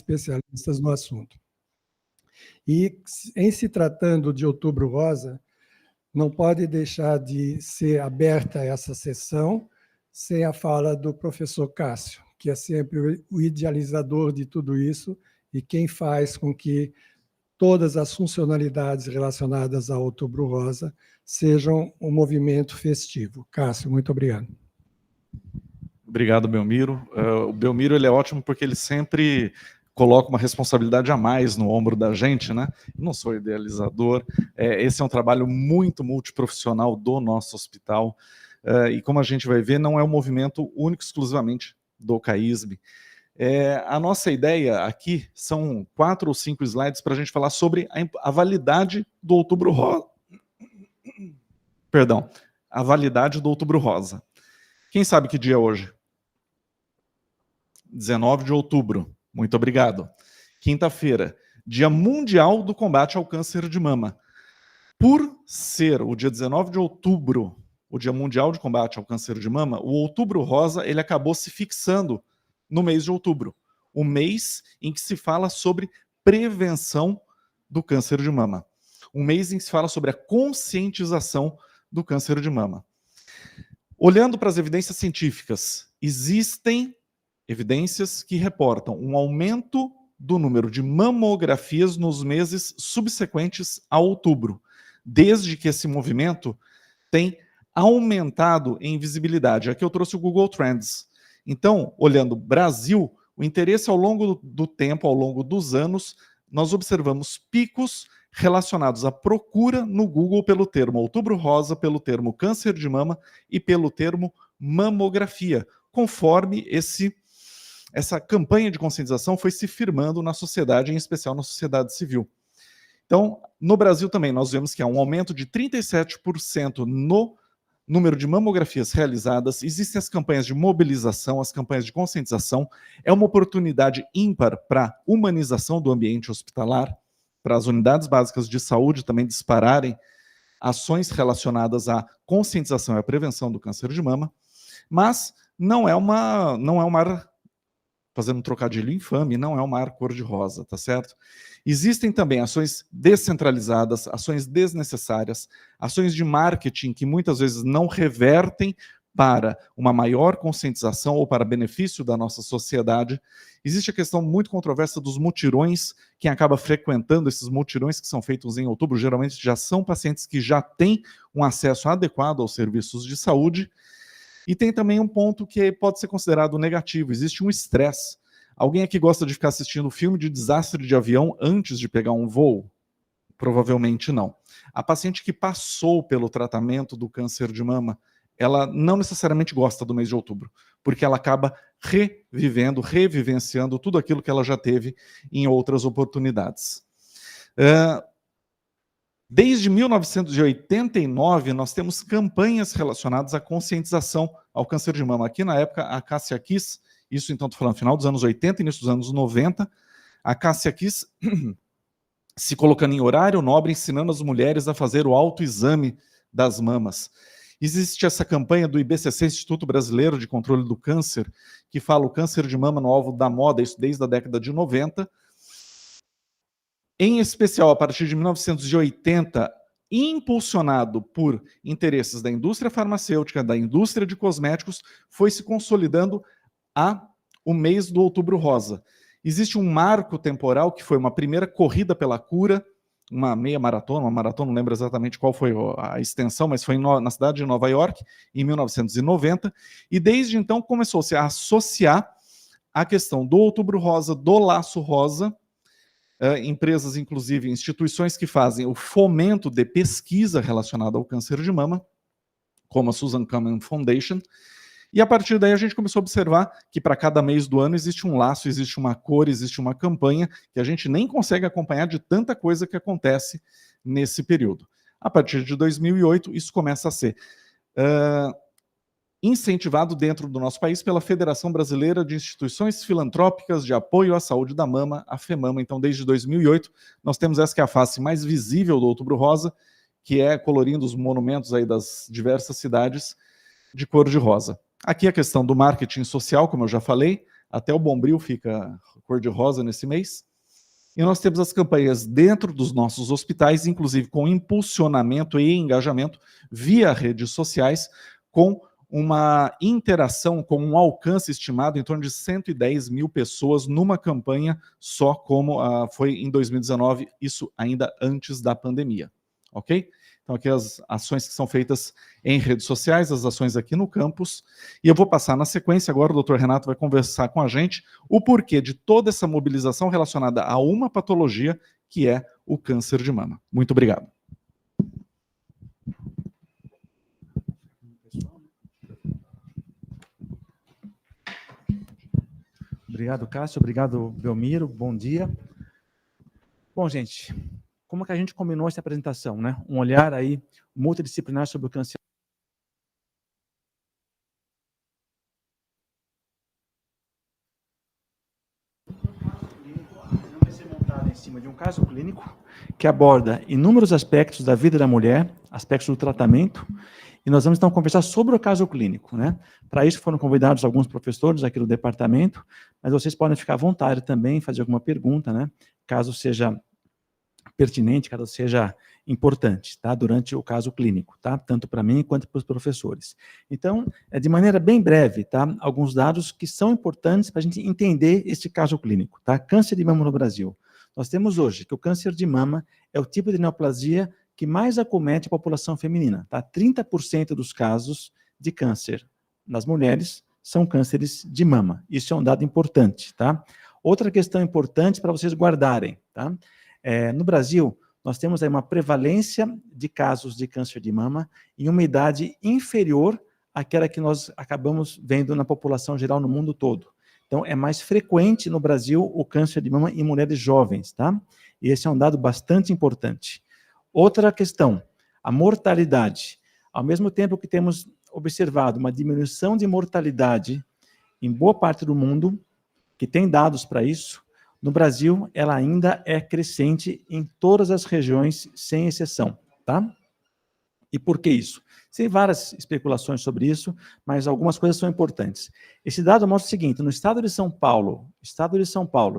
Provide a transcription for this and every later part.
especialistas no assunto. E, em se tratando de Outubro Rosa, não pode deixar de ser aberta essa sessão sem a fala do professor Cássio, que é sempre o idealizador de tudo isso e quem faz com que todas as funcionalidades relacionadas ao Outubro Rosa sejam um movimento festivo. Cássio, muito obrigado. Obrigado, Belmiro. O Belmiro ele é ótimo porque ele sempre coloca uma responsabilidade a mais no ombro da gente, né? Eu não sou idealizador. Esse é um trabalho muito multiprofissional do nosso hospital. E como a gente vai ver, não é um movimento único exclusivamente do CAISB. A nossa ideia aqui são 4 ou 5 slides para a gente falar sobre a validade do Outubro Rosa. Perdão, a validade do Outubro Rosa. Quem sabe que dia é hoje? 19 de outubro. Muito obrigado. Quinta-feira, Dia Mundial do Combate ao Câncer de Mama. Por ser o dia 19 de outubro, o Dia Mundial de Combate ao Câncer de Mama, o Outubro Rosa ele acabou se fixando no mês de outubro, o mês em que se fala sobre prevenção do câncer de mama. Um mês em que se fala sobre a conscientização do câncer de mama. Olhando para as evidências científicas, existem evidências que reportam um aumento do número de mamografias nos meses subsequentes a outubro, desde que esse movimento tem aumentado em visibilidade. Aqui eu trouxe o Google Trends. Então, olhando Brasil, o interesse ao longo do tempo, ao longo dos anos, nós observamos picos relacionados à procura no Google pelo termo Outubro Rosa, pelo termo câncer de mama e pelo termo mamografia, conforme essa campanha de conscientização foi se firmando na sociedade, em especial na sociedade civil. Então, no Brasil também, nós vemos que há um aumento de 37% no número de mamografias realizadas, existem as campanhas de mobilização, as campanhas de conscientização, é uma oportunidade ímpar para a humanização do ambiente hospitalar, para as unidades básicas de saúde também dispararem ações relacionadas à conscientização e à prevenção do câncer de mama, mas não é um mar, fazendo um trocadilho infame, não é um mar cor-de-rosa, tá certo? Existem também ações descentralizadas, ações desnecessárias, ações de marketing que muitas vezes não revertem para uma maior conscientização ou para benefício da nossa sociedade. Existe a questão muito controversa dos mutirões. Quem acaba frequentando esses mutirões que são feitos em outubro, geralmente já são pacientes que já têm um acesso adequado aos serviços de saúde. E tem também um ponto que pode ser considerado negativo, existe um estresse. Alguém aqui gosta de ficar assistindo filme de desastre de avião antes de pegar um voo? Provavelmente não. A paciente que passou pelo tratamento do câncer de mama, ela não necessariamente gosta do mês de outubro, porque ela acaba revivendo, revivenciando tudo aquilo que ela já teve em outras oportunidades. Desde 1989, nós temos campanhas relacionadas à conscientização ao câncer de mama. Aqui, na época, a Cássia Kiss, isso então estou falando final dos anos 80, início dos anos 90, a Cássia Kiss se colocando em horário nobre, ensinando as mulheres a fazer o autoexame das mamas. Existe essa campanha do IBCC, Instituto Brasileiro de Controle do Câncer, que fala o câncer de mama no alvo da moda, isso desde a década de 90. Em especial, a partir de 1980, impulsionado por interesses da indústria farmacêutica, da indústria de cosméticos, foi se consolidando o mês do Outubro Rosa. Existe um marco temporal que foi uma primeira corrida pela cura, uma meia maratona, uma maratona, não lembro exatamente qual foi a extensão, mas foi na cidade de Nova York, em 1990, e desde então começou-se a associar a questão do Outubro Rosa, do Laço Rosa, empresas, inclusive instituições que fazem o fomento de pesquisa relacionada ao câncer de mama, como a Susan Komen Foundation, e a partir daí a gente começou a observar que para cada mês do ano existe um laço, existe uma cor, existe uma campanha que a gente nem consegue acompanhar de tanta coisa que acontece nesse período. A partir de 2008, isso começa a ser incentivado dentro do nosso país pela Federação Brasileira de Instituições Filantrópicas de Apoio à Saúde da Mama, a FEMAMA. Então, desde 2008, nós temos essa que é a face mais visível do Outubro Rosa, que é colorindo os monumentos aí das diversas cidades de cor de rosa. Aqui a questão do marketing social, como eu já falei, até o Bombril fica cor-de-rosa nesse mês. E nós temos as campanhas dentro dos nossos hospitais, inclusive com impulsionamento e engajamento via redes sociais, com uma interação, com um alcance estimado em torno de 110 mil pessoas numa campanha só, como foi em 2019, isso ainda antes da pandemia, ok? Então aqui as ações que são feitas em redes sociais, as ações aqui no campus, e eu vou passar na sequência agora, o Dr. Renato vai conversar com a gente o porquê de toda essa mobilização relacionada a uma patologia que é o câncer de mama. Muito obrigado. Obrigado, Cássio. Obrigado, Belmiro. Bom dia. Bom, gente, como que a gente combinou essa apresentação, né? Um olhar aí multidisciplinar sobre o câncer. Não vai ser montado em cima de um caso clínico que aborda inúmeros aspectos da vida da mulher, aspectos do tratamento, e nós vamos então conversar sobre o caso clínico, né? Para isso foram convidados alguns professores aqui do departamento, mas vocês podem ficar à vontade também, fazer alguma pergunta, né? Caso seja pertinente, caso seja importante, tá? Durante o caso clínico, tá? Tanto para mim quanto para os professores. Então, de maneira bem breve, tá? Alguns dados que são importantes para a gente entender este caso clínico, tá? Câncer de mama no Brasil. Nós temos hoje que o câncer de mama é o tipo de neoplasia que mais acomete a população feminina, tá? 30% dos casos de câncer nas mulheres são cânceres de mama. Isso é um dado importante, tá? Outra questão importante para vocês guardarem, tá? No Brasil, nós temos aí uma prevalência de casos de câncer de mama em uma idade inferior àquela que nós acabamos vendo na população geral no mundo todo. Então, é mais frequente no Brasil o câncer de mama em mulheres jovens, tá? E esse é um dado bastante importante. Outra questão, a mortalidade. Ao mesmo tempo que temos observado uma diminuição de mortalidade em boa parte do mundo, que tem dados para isso, no Brasil ela ainda é crescente em todas as regiões, sem exceção, tá? E por que isso? Tem várias especulações sobre isso, mas algumas coisas são importantes. Esse dado mostra o seguinte, no estado de São Paulo,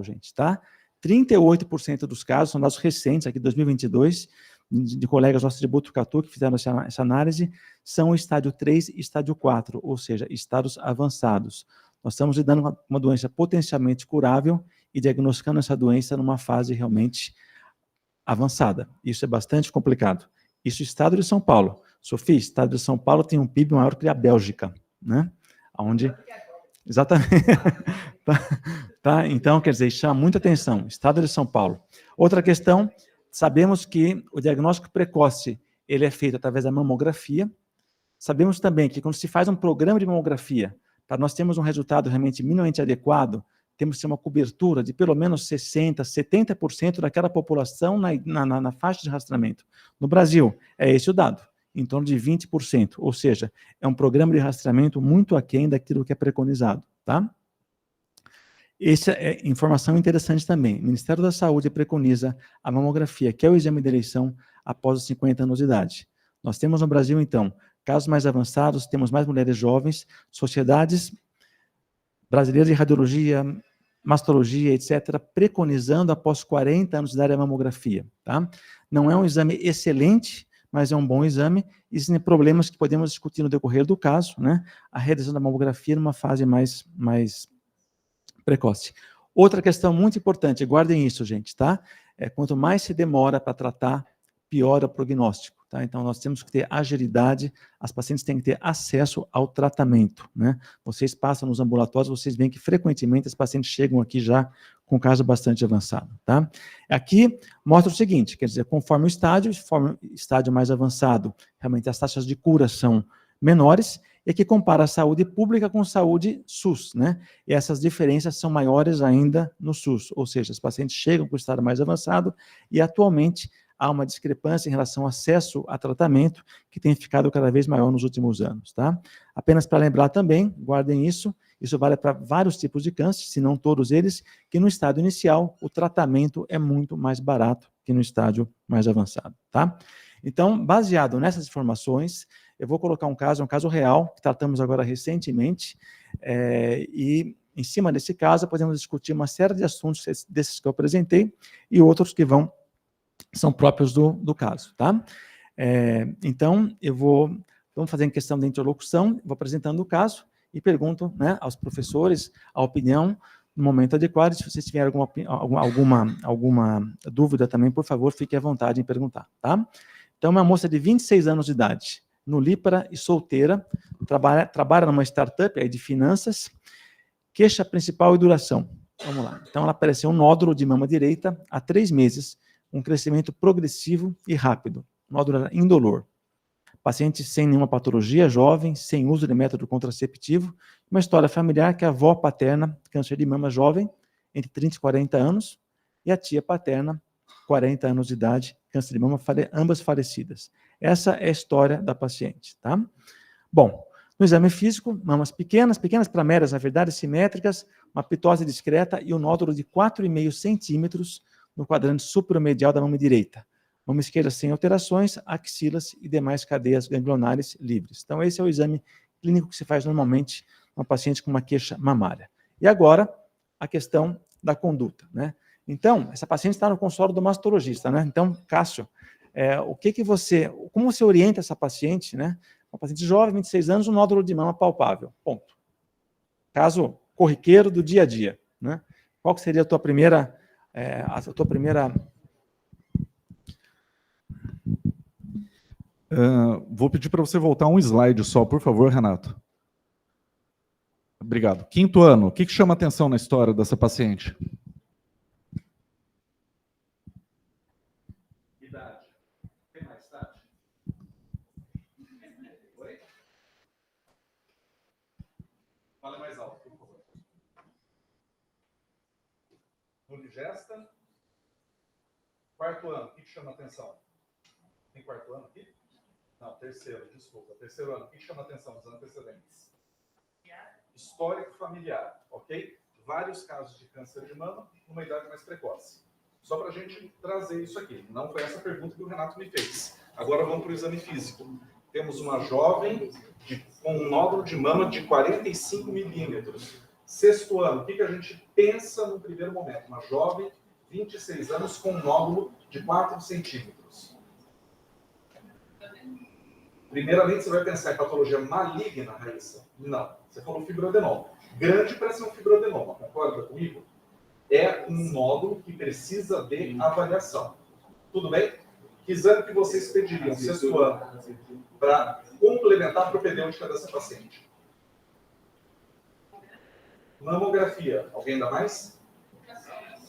gente, tá? 38% dos casos, são dados recentes, aqui de 2022, de colegas nossos de Botucatu, que fizeram essa análise, são estádio 3 e estádio 4, ou seja, estados avançados. Nós estamos lidando com uma doença potencialmente curável e diagnosticando essa doença numa fase realmente avançada. Isso é bastante complicado. Isso é o estado de São Paulo. Sofia, o estado de São Paulo tem um PIB maior que a Bélgica, né? Onde... Exatamente. tá? Então, quer dizer, chama muita atenção. Estado de São Paulo. Outra questão, sabemos que o diagnóstico precoce ele é feito através da mamografia. Sabemos também que quando se faz um programa de mamografia, para nós termos um resultado realmente minimamente adequado, temos que ter uma cobertura de pelo menos 60%, 70% daquela população na faixa de rastreamento. No Brasil, é esse o dado, em torno de 20%, ou seja, é um programa de rastreamento muito aquém daquilo que é preconizado, tá? Essa é informação interessante também. O Ministério da Saúde preconiza a mamografia, que é o exame de eleição após os 50 anos de idade. Nós temos no Brasil, então, casos mais avançados, temos mais mulheres jovens, sociedades brasileiras de radiologia, mastologia, etc., preconizando após 40 anos de idade a mamografia, tá? Não é um exame excelente, mas é um bom exame. Existem problemas que podemos discutir no decorrer do caso, né? A realização da mamografia numa fase mais precoce. Outra questão muito importante, guardem isso, gente, tá? Quanto mais se demora para tratar, pior é o prognóstico. Tá? Então, nós temos que ter agilidade, as pacientes têm que ter acesso ao tratamento, né? Vocês passam nos ambulatórios, vocês veem que frequentemente as pacientes chegam aqui já com caso bastante avançado, tá? Aqui mostra o seguinte, quer dizer, conforme o estádio mais avançado, realmente as taxas de cura são menores, e aqui compara a saúde pública com saúde SUS, né? E essas diferenças são maiores ainda no SUS, ou seja, os pacientes chegam com o estádio mais avançado e atualmente há uma discrepância em relação ao acesso a tratamento que tem ficado cada vez maior nos últimos anos, tá? Apenas para lembrar também, guardem isso vale para vários tipos de câncer, se não todos eles, que no estádio inicial o tratamento é muito mais barato que no estádio mais avançado, tá? Então, baseado nessas informações, eu vou colocar um caso real, que tratamos agora recentemente, e em cima desse caso, podemos discutir uma série de assuntos desses que eu apresentei e outros que são próprios do caso, tá? Então, vamos fazer em questão de interlocução, vou apresentando o caso e pergunto, né, aos professores a opinião no momento adequado. Se vocês tiverem alguma dúvida também, por favor, fique à vontade em perguntar, tá? Então, uma moça de 26 anos de idade, nulípara e solteira, trabalha numa startup aí de finanças, queixa principal e duração. Vamos lá. Então, ela apareceu um nódulo de mama direita há 3 meses, um crescimento progressivo e rápido. Nódulo era indolor. Paciente sem nenhuma patologia, jovem, sem uso de método contraceptivo, uma história familiar que a avó paterna, câncer de mama jovem, entre 30 e 40 anos, e a tia paterna, 40 anos de idade, câncer de mama, ambas falecidas. Essa é a história da paciente, tá? Bom, no exame físico, mamas pequenas para médias, na verdade, simétricas, uma pitose discreta e um nódulo de 4,5 centímetros no quadrante supromedial da mama direita. Mama esquerda sem alterações, axilas e demais cadeias ganglionares livres. Então, esse é o exame clínico que se faz normalmente numa paciente com uma queixa mamária. E agora, a questão da conduta, né? Então, essa paciente está no consultório do mastologista, né? Então, Cássio, como você orienta essa paciente, né? Uma paciente jovem, 26 anos, um nódulo de mama palpável, ponto. Caso corriqueiro do dia a dia, né? Qual que seria a tua primeira... Vou pedir para você voltar um slide só, por favor, Renato. Obrigado. 5º ano, o que chama atenção na história dessa paciente? Idade. Tem mais idade? Oi? Fala mais alto, por favor. Unigesta. 4º ano, o que chama atenção? Tem 4º ano aqui? Não, 3º, desculpa. 3º ano, o que chama atenção dos antecedentes? Histórico familiar, ok? Vários casos de câncer de mama numa idade mais precoce. Só para a gente trazer isso aqui. Não foi essa pergunta que o Renato me fez. Agora vamos para o exame físico. Temos uma jovem com um nódulo de mama de 45 milímetros. 6º ano, o que a gente pensa no primeiro momento? Uma jovem, 26 anos, com um nódulo de 4 centímetros. Primeiramente, você vai pensar em patologia maligna, Raíssa? Não. Você falou fibroadenoma. Grande para ser um fibroadenoma, concorda comigo? É um nódulo que precisa de avaliação. Tudo bem? Que exame que vocês pediriam, 6º ano, para complementar a propedêutica dessa paciente? Mamografia. Alguém ainda mais?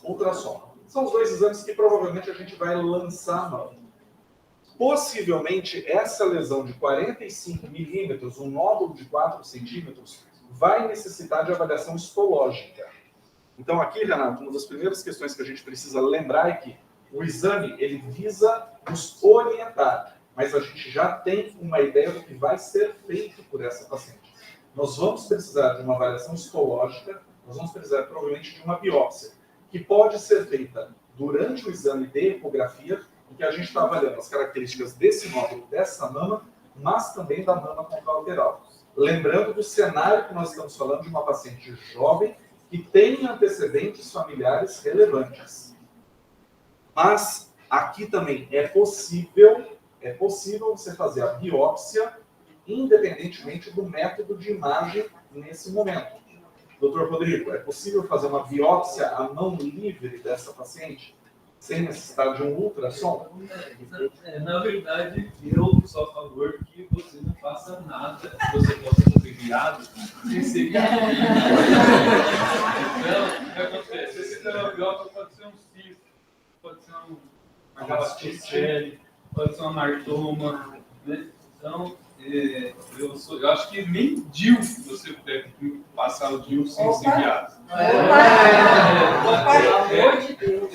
Ultrassom. São os 2 exames que provavelmente a gente vai lançar a mão. Possivelmente, essa lesão de 45 milímetros, um nódulo de 4 centímetros, vai necessitar de avaliação histológica. Então, aqui, Renato, uma das primeiras questões que a gente precisa lembrar é que o exame ele visa nos orientar, mas a gente já tem uma ideia do que vai ser feito por essa paciente. Nós vamos precisar de uma avaliação histológica, nós vamos precisar, provavelmente, de uma biópsia, que pode ser feita durante o exame de ecografia, em que a gente está avaliando as características desse nódulo, dessa mama, mas também da mama contralateral. Lembrando do cenário que nós estamos falando de uma paciente jovem que tem antecedentes familiares relevantes. Mas aqui também é possível você fazer a biópsia independentemente do método de imagem nesse momento. Doutor Rodrigo, é possível fazer uma biópsia à mão livre dessa paciente? Sem necessidade de um ultrassom? Na verdade, eu sou a favor que você não faça nada que você possa fazer guiado sem ser guiado. Então, o que acontece? Se você tem uma biópsia, pode ser um cisto, pode ser uma gastrite, pode ser uma martoma, né? Então, eu acho que nem DIU você deve passar o DIU sem ser guiado. Pelo amor de Deus.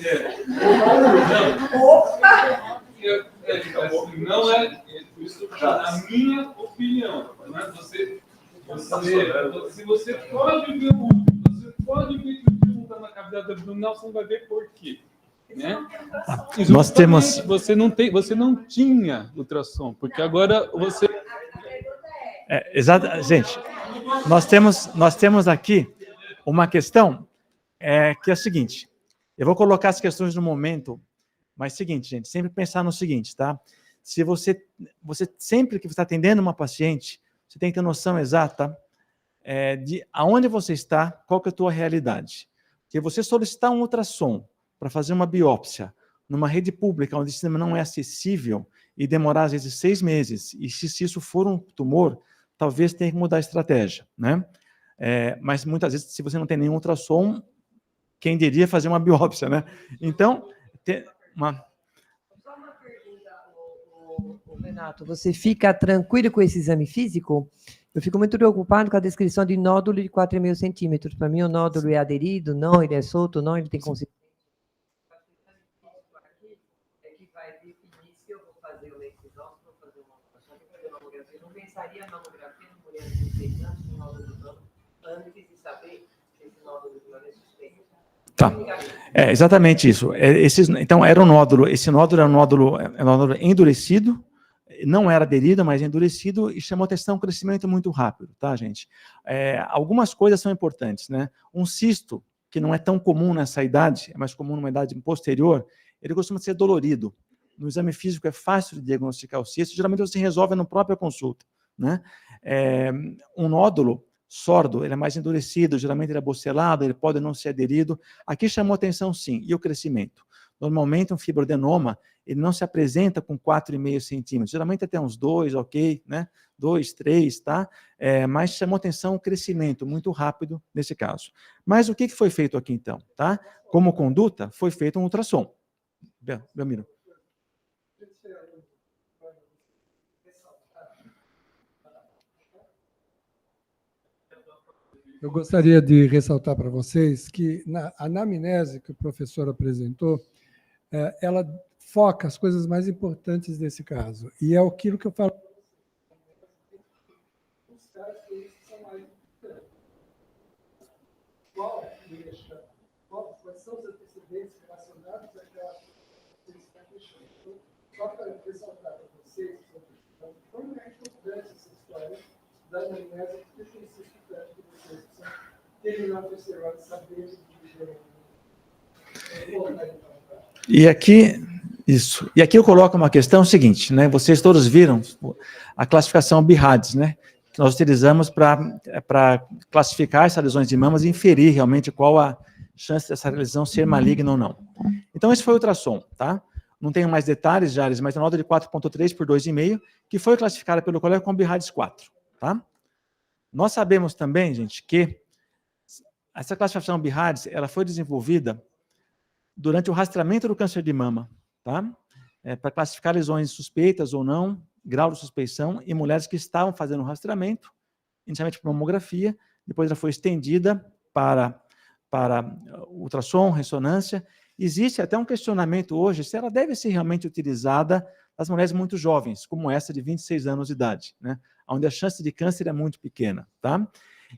Não é isso, a minha opinião. Né? Se você pode ver o DIU na cavidade abdominal, você não vai ver por quê. Né? Nós temos... Você não tinha ultrassom, porque agora você... Exato, gente, nós temos aqui uma questão que é a seguinte, eu vou colocar as questões no momento, mas seguinte, gente, sempre pensar no seguinte, tá? Se você sempre que você está atendendo uma paciente, você tem que ter noção exata de aonde você está, qual que é a tua realidade. Porque você solicitar um ultrassom para fazer uma biópsia numa rede pública, onde o sistema não é acessível, e demorar, às vezes, 6 meses, e se isso for um tumor, talvez tenha que mudar a estratégia, né? Mas, muitas vezes, se você não tem nenhum ultrassom, quem diria fazer uma biópsia, né? Então, Só uma pergunta, Renato, você fica tranquilo com esse exame físico? Eu fico muito preocupado com a descrição de nódulo de 4,5 centímetros. Para mim, o nódulo é aderido, não, ele é solto, não, ele tem consistência. É que vai definir se eu vou fazer uma incisão, se vou fazer uma mamografia. Eu não pensaria na mamografia de mulher de 16 anos com nódulo de mama, antes de saber se esse nódulo de mama é suspeito. Tá. Exatamente isso. Então, era um nódulo, esse nódulo é um nódulo endurecido, não era aderido, mas endurecido, e chamou atenção um crescimento muito rápido, tá, gente? Algumas coisas são importantes, né? Um cisto, que não é tão comum nessa idade, é mais comum numa idade posterior, ele costuma ser dolorido. No exame físico é fácil de diagnosticar o cisto, geralmente você resolve na própria consulta, né? Um nódulo sórdio, ele é mais endurecido, geralmente ele é bocelado, ele pode não ser aderido. Aqui chamou atenção, sim, e o crescimento. Normalmente, um fibroadenoma, ele não se apresenta com 4,5 centímetros, geralmente até uns 2, ok, né? 2, 3, tá? Mas chamou atenção o crescimento muito rápido nesse caso. Mas o que foi feito aqui, então, tá? Como conduta, foi feito um ultrassom. Belmiro. Eu gostaria de ressaltar para vocês que na anamnese que o professor apresentou, ela foca as coisas mais importantes desse caso. E é aquilo que eu falo. Os casos são mais importantes. Quais são os antecedentes relacionados àquela que você está questionando? Então, só para ressaltar para vocês, como é importante essa história da anamnese, porque tem esse estudante de vocês que são terminar o terceiro ano sabendo de E aqui eu coloco uma questão seguinte, né? Vocês todos viram a classificação BIRADS, né? Que nós utilizamos para classificar essas lesões de mamas e inferir realmente qual a chance dessa lesão ser maligna ou não. Então, esse foi o ultrassom, tá? Não tenho mais detalhes, Jales, mas a nota de 4,3 por 2,5, que foi classificada pelo colega como BIRADS 4, tá? Nós sabemos também, gente, que essa classificação BIRADS, ela foi desenvolvida durante o rastreamento do câncer de mama, tá? Para classificar lesões suspeitas ou não, grau de suspeição, em mulheres que estavam fazendo o rastreamento, inicialmente por mamografia, depois ela foi estendida para ultrassom, ressonância. Existe até um questionamento hoje se ela deve ser realmente utilizada nas mulheres muito jovens, como essa de 26 anos de idade, né? Onde a chance de câncer é muito pequena, tá?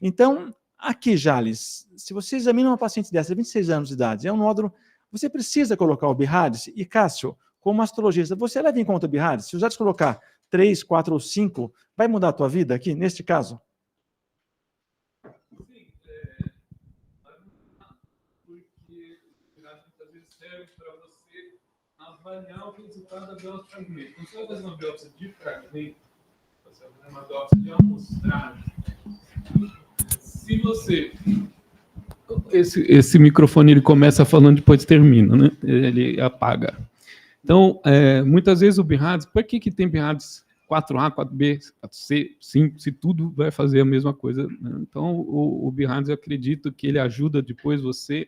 Então, aqui, Jales, se você examina uma paciente dessa de 26 anos de idade, é um nódulo, você precisa colocar o BIRADS, e Cássio, como astrologista, você leva em conta o BIRADS? Se o Jales colocar 3, 4 ou 5, vai mudar a tua vida aqui, neste caso? Sim, porque muitas vezes serve para você avaliar o resultado da biópsia de fragmento. Então, se você vai fazer uma biópsia de fragmento, você vai fazer uma biópsia de amostragem. Se você... Esse microfone ele começa falando, depois termina, né? Ele apaga. Então, muitas vezes o BIRADS, por que tem BIRADS 4A, 4B, 4C, 5, se tudo vai fazer a mesma coisa, né? Então, o BIRADS, eu acredito que ele ajuda depois você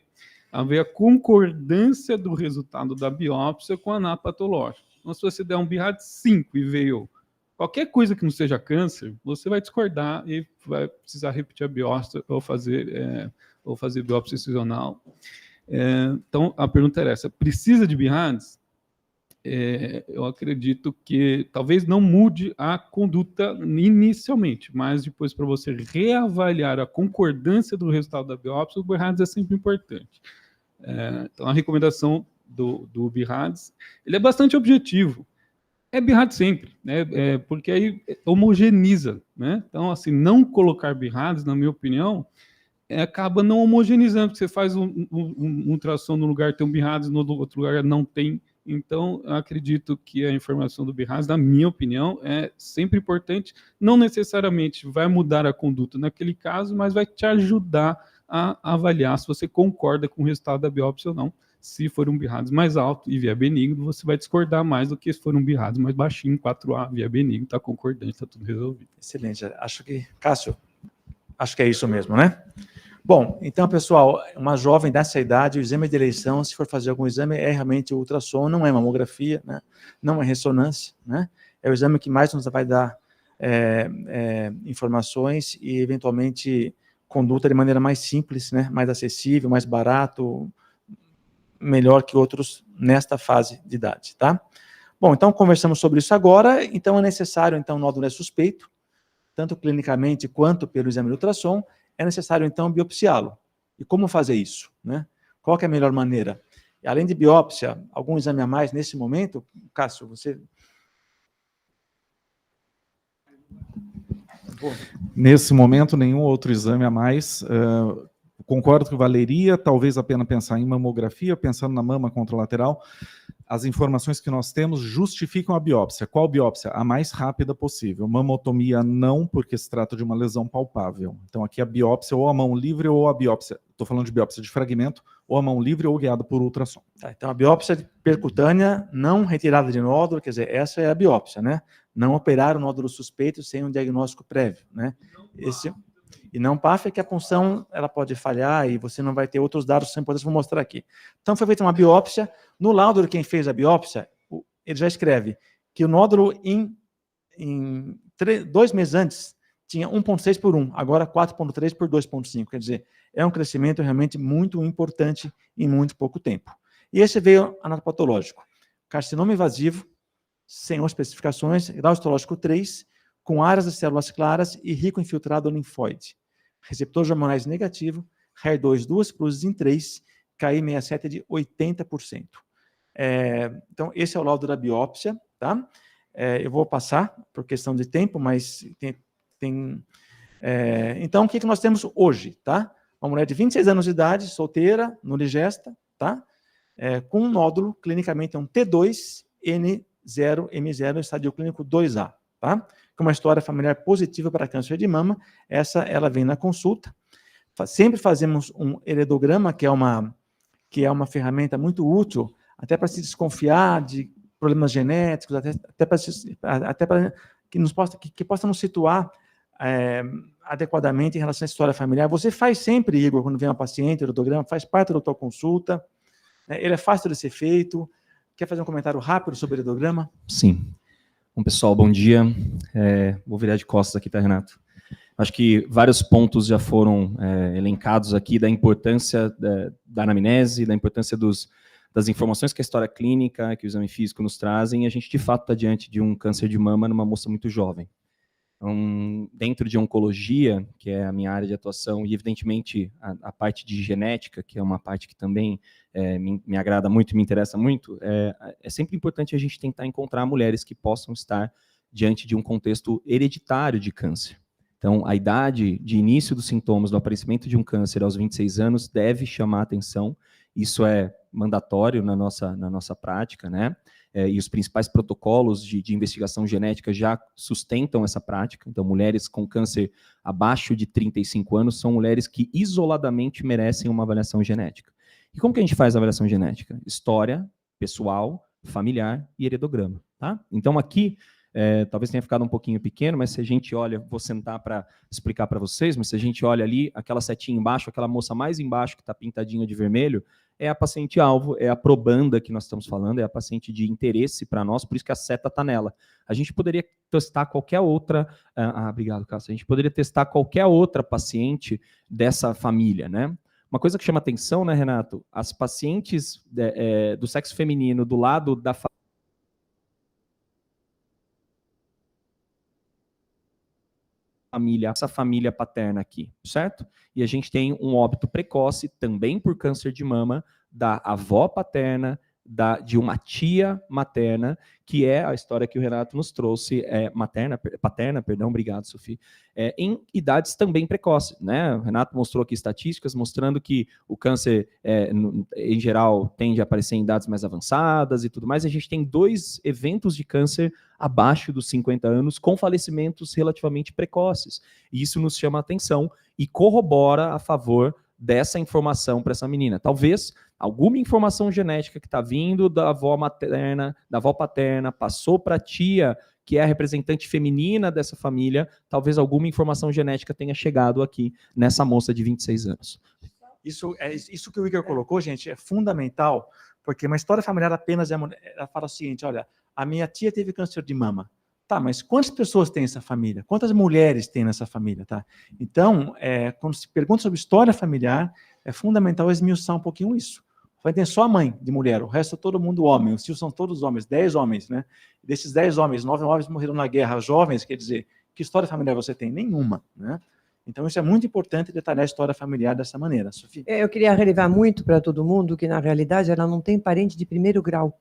a ver a concordância do resultado da biópsia com a anato patológica. Então, se você der um BIRADS 5 e veio qualquer coisa que não seja câncer, você vai discordar e vai precisar repetir a biópsia ou fazer biópsia excisional. Então, a pergunta era essa: precisa de BIRADS? Eu acredito que talvez não mude a conduta inicialmente, mas depois, para você reavaliar a concordância do resultado da biópsia, o BIRADS é sempre importante. Então, a recomendação do BIRADS, ele é bastante objetivo. É BIRADS sempre, né? Porque aí homogeneiza, né? Então, assim, não colocar BIRADS, na minha opinião, acaba não homogeneizando, porque você faz um ultrassom no lugar tem um BIRADS, no outro lugar não tem. Então, eu acredito que a informação do BIRADS, na minha opinião, é sempre importante. Não necessariamente vai mudar a conduta naquele caso, mas vai te ajudar a avaliar se você concorda com o resultado da biópsia ou não. Se for um BIRADS mais alto e vier benigno, você vai discordar mais do que se for um BIRADS mais baixinho, 4A, vier benigno, está concordante, está tudo resolvido. Excelente. Acho que, Cássio, acho que é isso mesmo, né? Bom, então, pessoal, uma jovem dessa idade, o exame de eleição, se for fazer algum exame, é realmente o ultrassom, não é mamografia, né? Não é ressonância, né? É o exame que mais nos vai dar informações e, eventualmente, conduta de maneira mais simples, né? Mais acessível, mais barato, melhor que outros nesta fase de idade, tá? Bom, então conversamos sobre isso agora, então é necessário, então, o nódulo é suspeito, tanto clinicamente quanto pelo exame de ultrassom, é necessário, então, biopsiá-lo. E como fazer isso, né? Qual que é a melhor maneira? Além de biópsia, algum exame a mais nesse momento? Cássio, você... Nesse momento, nenhum outro exame a mais. Concordo que valeria, talvez a pena pensar em mamografia, pensando na mama contralateral. As informações que nós temos justificam a biópsia. Qual biópsia? A mais rápida possível. Mamotomia não, porque se trata de uma lesão palpável. Então aqui a biópsia ou a mão livre ou a biópsia, estou falando de biópsia de fragmento, ou a mão livre ou guiada por ultrassom. Tá, então a biópsia percutânea, não retirada de nódulo, quer dizer, essa é a biópsia, né? Não operar o nódulo suspeito sem um diagnóstico prévio, né? E não PAF é que a punção ela pode falhar e você não vai ter outros dados que são importantes, vou mostrar aqui. Então foi feita uma biópsia, no laudo de quem fez a biópsia, ele já escreve que o nódulo em 2 meses antes tinha 1,6 por 1, agora 4,3 por 2,5, quer dizer, é um crescimento realmente muito importante em muito pouco tempo. E esse veio anatopatológico, carcinoma invasivo, sem especificações, grau histológico 3, com áreas de células claras e rico infiltrado linfóide. Receptores hormonais negativo, HER2 2 cruzes em 3, KI67 de 80%. Então, esse é o laudo da biópsia, tá? Eu vou passar por questão de tempo, mas então, o que nós temos hoje, tá? Uma mulher de 26 anos de idade, solteira, nuligesta, tá? Com um nódulo, clinicamente é um T2N0M0, estadio clínico 2A, tá? Com uma história familiar positiva para câncer de mama, ela vem na consulta. Sempre fazemos um heredograma, que é uma ferramenta muito útil, até para se desconfiar de problemas genéticos, até para que possa nos situar adequadamente em relação à história familiar. Você faz sempre, Igor, quando vem uma paciente, o heredograma, faz parte da tua consulta, né? Ele é fácil de ser feito. Quer fazer um comentário rápido sobre o heredograma? Sim. Bom, pessoal, bom dia. Vou virar de costas aqui, tá, Renato? Acho que vários pontos já foram elencados aqui da importância da anamnese, da importância das informações que a história clínica, que o exame físico nos trazem, e a gente, de fato, está diante de um câncer de mama numa moça muito jovem. Então, dentro de oncologia, que é a minha área de atuação, e, evidentemente, a parte de genética, que é uma parte que também me agrada muito e me interessa muito, é sempre importante a gente tentar encontrar mulheres que possam estar diante de um contexto hereditário de câncer. Então, a idade de início dos sintomas do aparecimento de um câncer aos 26 anos deve chamar a atenção. Isso é mandatório na nossa prática, né? E os principais protocolos de investigação genética já sustentam essa prática. Então, mulheres com câncer abaixo de 35 anos são mulheres que isoladamente merecem uma avaliação genética. E como que a gente faz a avaliação genética? História, pessoal, familiar e heredograma, tá? Então, aqui, talvez tenha ficado um pouquinho pequeno, mas se a gente olha, vou sentar para explicar para vocês, mas se a gente olha ali, aquela setinha embaixo, aquela moça mais embaixo que está pintadinha de vermelho, é a paciente-alvo, é a probanda que nós estamos falando, é a paciente de interesse para nós, por isso que a seta está nela. A gente poderia testar qualquer outra... obrigado, Cássio. A gente poderia testar qualquer outra paciente dessa família, né? Uma coisa que chama atenção, né, Renato? As pacientes do sexo feminino do lado da família, essa família paterna aqui, certo? E a gente tem um óbito precoce, também por câncer de mama, da avó paterna de uma tia materna, que é a história que o Renato nos trouxe, paterna, obrigado, Sofia, em idades também precoces, né? O Renato mostrou aqui estatísticas mostrando que o câncer, em geral, tende a aparecer em idades mais avançadas e tudo mais. A gente tem 2 eventos de câncer abaixo dos 50 anos com falecimentos relativamente precoces. E isso nos chama a atenção e corrobora a favor dessa informação para essa menina. Talvez alguma informação genética que está vindo da avó materna, da avó paterna, passou para a tia, que é a representante feminina dessa família, talvez alguma informação genética tenha chegado aqui nessa moça de 26 anos. Isso que o Igor colocou, gente, é fundamental, porque uma história familiar apenas ela fala o seguinte, olha, a minha tia teve câncer de mama. Tá, mas quantas pessoas tem essa família? Quantas mulheres tem nessa família? Tá? Então, quando se pergunta sobre história familiar, é fundamental esmiuçar um pouquinho isso. Vai ter só a mãe de mulher, o resto é todo mundo homem, os tios são todos homens, 10 homens, né? Desses 10 homens, 9 homens morreram na guerra, jovens, quer dizer, que história familiar você tem? Nenhuma, né? Então, isso é muito importante detalhar a história familiar dessa maneira. Sofia? Eu queria relevar muito para todo mundo que, na realidade, ela não tem parente de primeiro grau,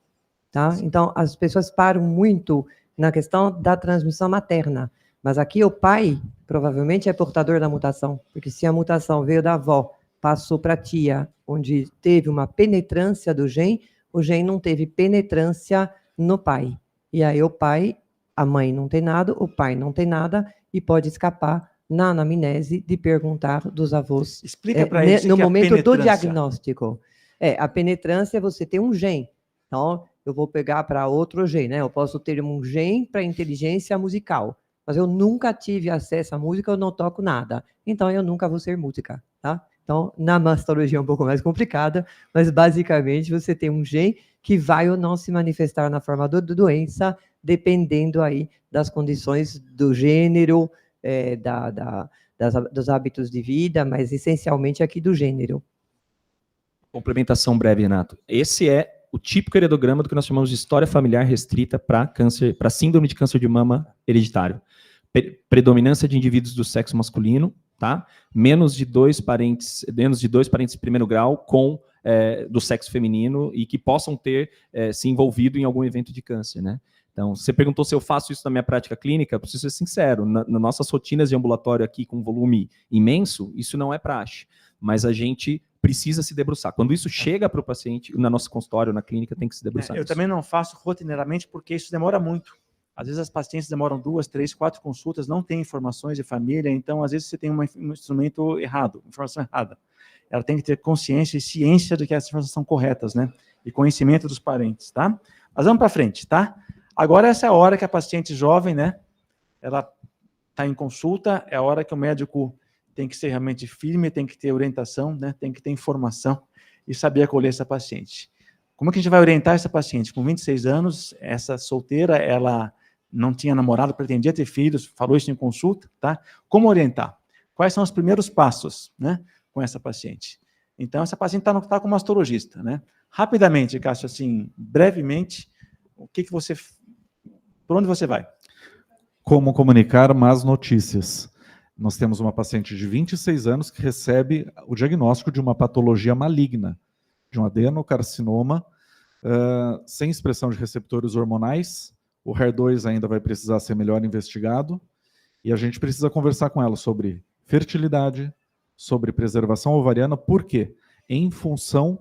tá? Então, as pessoas param muito na questão da transmissão materna. Mas aqui o pai, provavelmente, é portador da mutação, porque se a mutação veio da avó, passou para a tia, onde teve uma penetrância do gene, o gene não teve penetrância no pai. E aí o pai, a mãe não tem nada, o pai não tem nada, e pode escapar na anamnese de perguntar dos avós. Explica para eles no que momento a do diagnóstico. A penetrância, você tem um gene. Então, eu vou pegar para outro gene, né? Eu posso ter um gene para inteligência musical, mas eu nunca tive acesso à música, eu não toco nada. Então, eu nunca vou ser música, tá? Então, na mastologia é um pouco mais complicada, mas basicamente você tem um gene que vai ou não se manifestar na forma da doença, dependendo aí das condições do gênero, dos hábitos de vida, mas essencialmente aqui do gênero. Complementação breve, Renato. Esse é o típico heredograma do que nós chamamos de história familiar restrita para câncer, para síndrome de câncer de mama hereditário. Predominância de indivíduos do sexo masculino, tá? Menos de dois parentes de primeiro grau do sexo feminino e que possam ter se envolvido em algum evento de câncer, né? Então, você perguntou se eu faço isso na minha prática clínica, preciso ser sincero, nas nossas rotinas de ambulatório aqui com volume imenso, isso não é praxe, mas a gente precisa se debruçar. Quando isso chega para o paciente, na nossa consultório, na clínica, tem que se debruçar. Eu também não faço rotineiramente porque isso demora muito. Às vezes as pacientes demoram 2, 3, 4 consultas, não tem informações de família, então às vezes você tem um instrumento errado, informação errada. Ela tem que ter consciência e ciência de que essas informações são corretas, né? E conhecimento dos parentes, tá? Mas vamos para frente, tá? Agora essa é a hora que a paciente jovem, né? Ela está em consulta, é a hora que o médico tem que ser realmente firme, tem que ter orientação, né? Tem que ter informação e saber acolher essa paciente. Como é que a gente vai orientar essa paciente? Com 26 anos, essa solteira, ela não tinha namorado, pretendia ter filhos, falou isso em consulta, tá? Como orientar? Quais são os primeiros passos, né, com essa paciente? Então, essa paciente está com o mastologista, né? Rapidamente, Cássio, assim, brevemente, por onde você vai? Como comunicar más notícias? Nós temos uma paciente de 26 anos que recebe o diagnóstico de uma patologia maligna, de um adenocarcinoma, sem expressão de receptores hormonais. O HER2 ainda vai precisar ser melhor investigado, e a gente precisa conversar com ela sobre fertilidade, sobre preservação ovariana. Por quê? Em função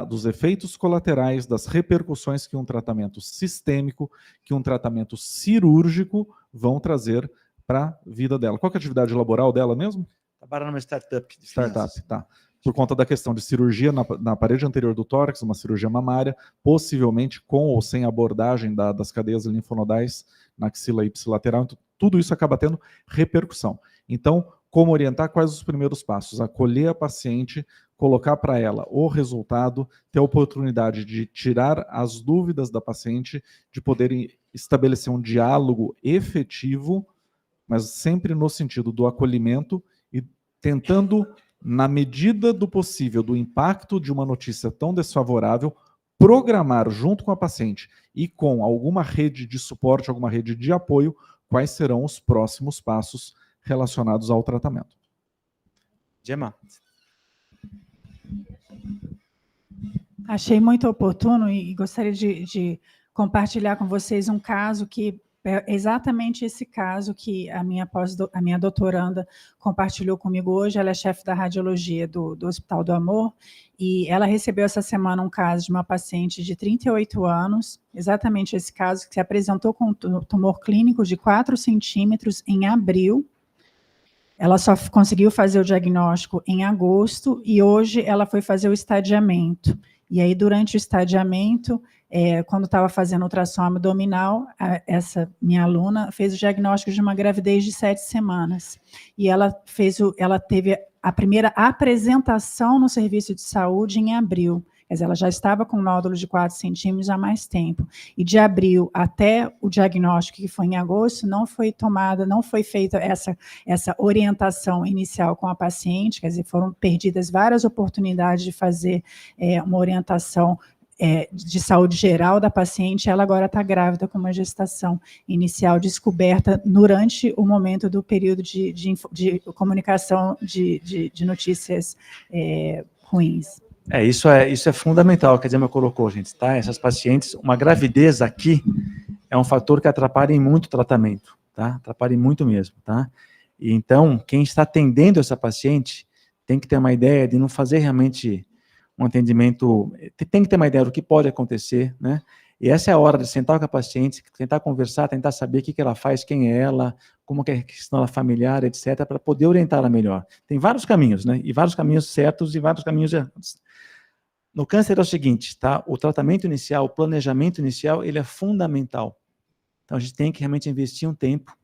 dos efeitos colaterais, das repercussões que um tratamento sistêmico, que um tratamento cirúrgico vão trazer para a vida dela. Qual que é a atividade laboral dela mesmo? Trabalha numa startup. Startup, tá. Por conta da questão de cirurgia na parede anterior do tórax, uma cirurgia mamária, possivelmente com ou sem abordagem das cadeias linfonodais na axila ipsilateral. Então, tudo isso acaba tendo repercussão. Então, como orientar? Quais os primeiros passos? Acolher a paciente, colocar para ela o resultado, ter a oportunidade de tirar as dúvidas da paciente, de poder estabelecer um diálogo efetivo, mas sempre no sentido do acolhimento e tentando, na medida do possível, do impacto de uma notícia tão desfavorável, programar junto com a paciente e com alguma rede de suporte, alguma rede de apoio, quais serão os próximos passos relacionados ao tratamento. Gemma. Achei muito oportuno e gostaria de compartilhar com vocês um caso que é exatamente esse caso que a minha doutoranda compartilhou comigo hoje. Ela é chefe da radiologia do Hospital do Amor, e ela recebeu essa semana um caso de uma paciente de 38 anos, exatamente esse caso, que se apresentou com tumor clínico de 4 centímetros em abril. Ela só conseguiu fazer o diagnóstico em agosto, e hoje ela foi fazer o estadiamento. E aí, durante o estadiamento, quando estava fazendo ultrassom abdominal, essa minha aluna fez o diagnóstico de uma gravidez de 7 semanas. E ela teve a primeira apresentação no serviço de saúde em abril. Quer dizer, ela já estava com nódulo de 4 centímetros há mais tempo. E de abril até o diagnóstico, que foi em agosto, não foi feita essa orientação inicial com a paciente, quer dizer, foram perdidas várias oportunidades de fazer uma orientação de saúde geral da paciente. Ela agora está grávida com uma gestação inicial descoberta durante o momento do período de comunicação de notícias ruins. Isso é fundamental, quer dizer, me colocou, gente, tá? Essas pacientes, uma gravidez aqui é um fator que atrapalha em muito o tratamento, tá? Atrapalha em muito mesmo, tá? E então, quem está atendendo essa paciente tem que ter uma ideia de não fazer realmente um atendimento, tem que ter uma ideia do que pode acontecer, né? E essa é a hora de sentar com a paciente, tentar conversar, tentar saber o que ela faz, quem é ela, como que é a questão familiar, etc., para poder orientá-la melhor. Tem vários caminhos, né? E vários caminhos certos e vários caminhos errados. No câncer é o seguinte, tá? O tratamento inicial, o planejamento inicial, ele é fundamental. Então, a gente tem que realmente investir um tempo,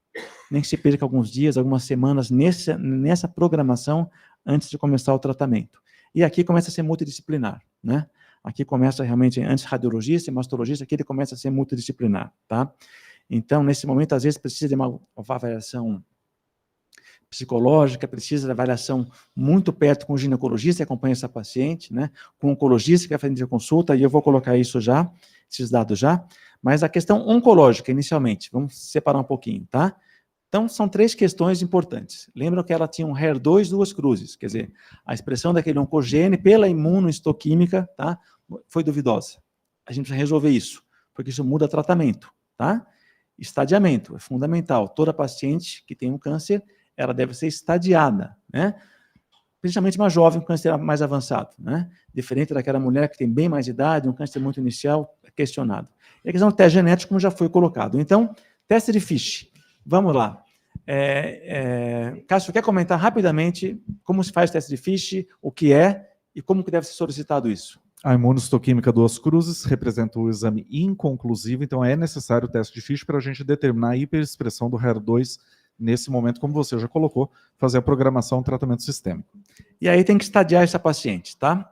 nem que se perca alguns dias, algumas semanas nessa programação antes de começar o tratamento. E aqui começa a ser multidisciplinar, né? Aqui começa realmente, antes radiologista e mastologista, aqui ele começa a ser multidisciplinar, tá? Então, nesse momento, às vezes, precisa de uma avaliação psicológica, precisa de avaliação muito perto com o ginecologista que acompanha essa paciente, né? Com o oncologista que vai fazer a consulta, e eu vou colocar isso já, esses dados já. Mas a questão oncológica, inicialmente, vamos separar um pouquinho, tá? Então, são 3 questões importantes. Lembram que ela tinha um HER2 duas cruzes, quer dizer, a expressão daquele oncogene pela imunohistoquímica, tá? Foi duvidosa. A gente precisa resolver isso, porque isso muda tratamento, tá? Estadiamento é fundamental. Toda paciente que tem um câncer, ela deve ser estadiada, né? Principalmente uma jovem com câncer mais avançado, né? Diferente daquela mulher que tem bem mais idade, um câncer muito inicial, é questionado. E a questão do teste genético, como já foi colocado. Então, teste de Fish. Vamos lá. Cássio, quer comentar rapidamente como se faz o teste de Fish, o que é e como que deve ser solicitado isso? A imunohistoquímica duas cruzes representa o exame inconclusivo, então é necessário o teste de Fish para a gente determinar a hiperexpressão do HER2 nesse momento, como você já colocou, fazer a programação do tratamento sistêmico. E aí tem que estadiar essa paciente, tá?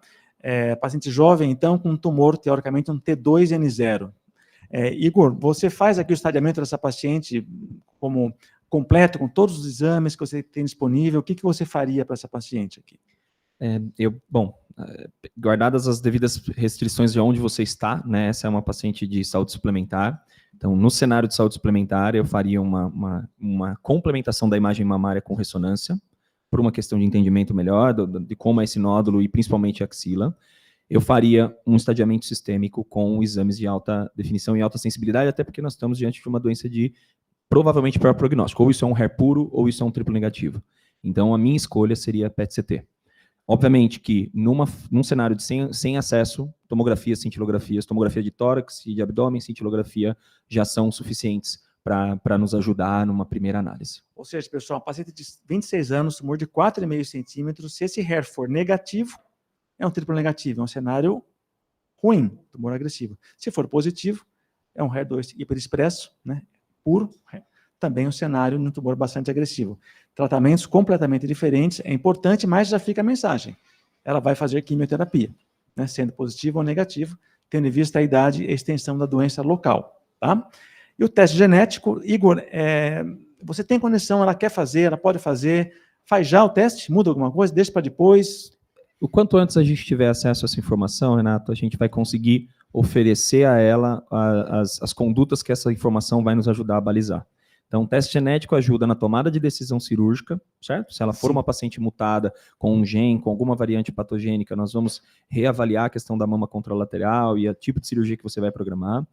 Paciente jovem, então, com um tumor, teoricamente, um T2N0. Igor, você faz aqui o estadiamento dessa paciente como completo, com todos os exames que você tem disponível, o que você faria para essa paciente aqui? Guardadas as devidas restrições de onde você está, né, essa é uma paciente de saúde suplementar, então no cenário de saúde suplementar eu faria uma complementação da imagem mamária com ressonância, por uma questão de entendimento melhor de como é esse nódulo e principalmente a axila. Eu faria um estadiamento sistêmico com exames de alta definição e alta sensibilidade, até porque nós estamos diante de uma doença de provavelmente pior prognóstico, ou isso é um HER puro, ou isso é um triplo negativo. Então, a minha escolha seria PET-CT. Obviamente que num cenário sem acesso, tomografias, cintilografias, tomografia de tórax e de abdômen, cintilografia, já são suficientes para nos ajudar numa primeira análise. Ou seja, pessoal, paciente de 26 anos, tumor de 4,5 centímetros, se esse HER for negativo, é um triplo negativo, é um cenário ruim, tumor agressivo. Se for positivo, é um HER2 hiperexpresso, né, puro, também um cenário de um tumor bastante agressivo. Tratamentos completamente diferentes, é importante, mas já fica a mensagem. Ela vai fazer quimioterapia, né, sendo positivo ou negativo, tendo em vista a idade e a extensão da doença local, tá? E o teste genético, Igor, você tem condição, ela quer fazer, ela pode fazer, faz já o teste, muda alguma coisa, deixa para depois. O quanto antes a gente tiver acesso a essa informação, Renato, a gente vai conseguir oferecer a ela as condutas que essa informação vai nos ajudar a balizar. Então, o teste genético ajuda na tomada de decisão cirúrgica, certo? Se ela for uma paciente mutada com um gene, com alguma variante patogênica, nós vamos reavaliar a questão da mama contralateral e o tipo de cirurgia que você vai programar.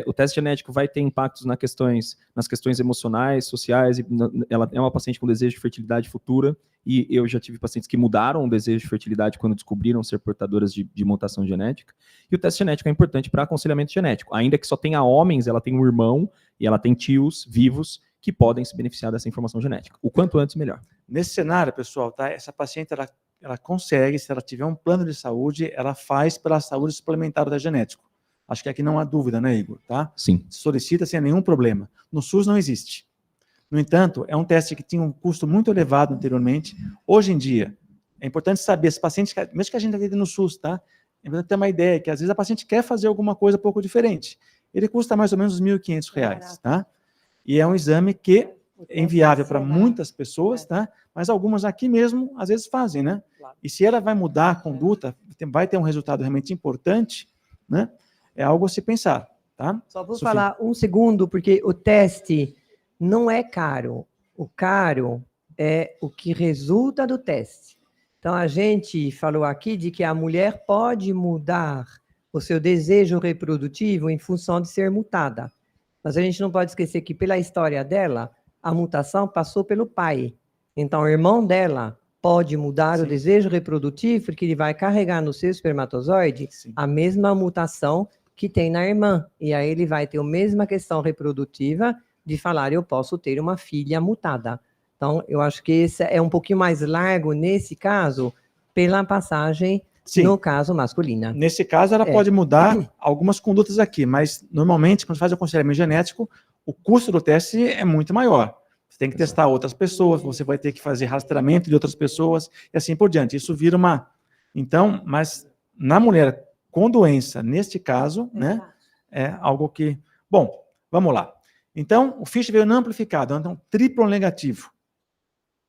O teste genético vai ter impactos nas questões emocionais, sociais, e ela é uma paciente com desejo de fertilidade futura, e eu já tive pacientes que mudaram o desejo de fertilidade quando descobriram ser portadoras de mutação genética. E o teste genético é importante para aconselhamento genético. Ainda que só tenha homens, ela tem um irmão e ela tem tios vivos que podem se beneficiar dessa informação genética. O quanto antes, melhor. Nesse cenário, pessoal, tá? Essa paciente, ela consegue, se ela tiver um plano de saúde, ela faz pela saúde suplementar da genético. Acho que aqui não há dúvida, né, Igor? Tá? Sim. Solicita sem nenhum problema. No SUS não existe. No entanto, é um teste que tinha um custo muito elevado anteriormente. Hoje em dia, é importante saber, esse paciente, mesmo que a gente atende no SUS, tá? É importante ter uma ideia que às vezes a paciente quer fazer alguma coisa um pouco diferente. Ele custa mais ou menos R$ 1.500, tá? E é um exame que é inviável para muitas pessoas, tá? Mas algumas aqui mesmo, às vezes, fazem, né? E se ela vai mudar a conduta, vai ter um resultado realmente importante, né? É algo a se pensar, tá? Só vou Sofia. falar um segundo, porque o teste não é caro. O caro é o que resulta do teste. Então, a gente falou aqui de que a mulher pode mudar o seu desejo reprodutivo em função de ser mutada. Mas a gente não pode esquecer que, pela história dela, a mutação passou pelo pai. Então, o irmão dela pode mudar o desejo reprodutivo, porque ele vai carregar no seu espermatozoide a mesma mutação que tem na irmã. E aí ele vai ter a mesma questão reprodutiva de falar, eu posso ter uma filha mutada. Então, eu acho que esse é um pouquinho mais largo, nesse caso, pela passagem no caso masculina. Nesse caso, ela pode mudar algumas condutas aqui, mas normalmente, quando faz o aconselhamento genético, o custo do teste é muito maior. Você tem que testar outras pessoas, você vai ter que fazer rastreamento de outras pessoas, e assim por diante. Isso vira uma... Então, mas na mulher com doença, neste caso, né, é algo que... Bom, vamos lá. Então, o FISH veio não amplificado, então triplo negativo,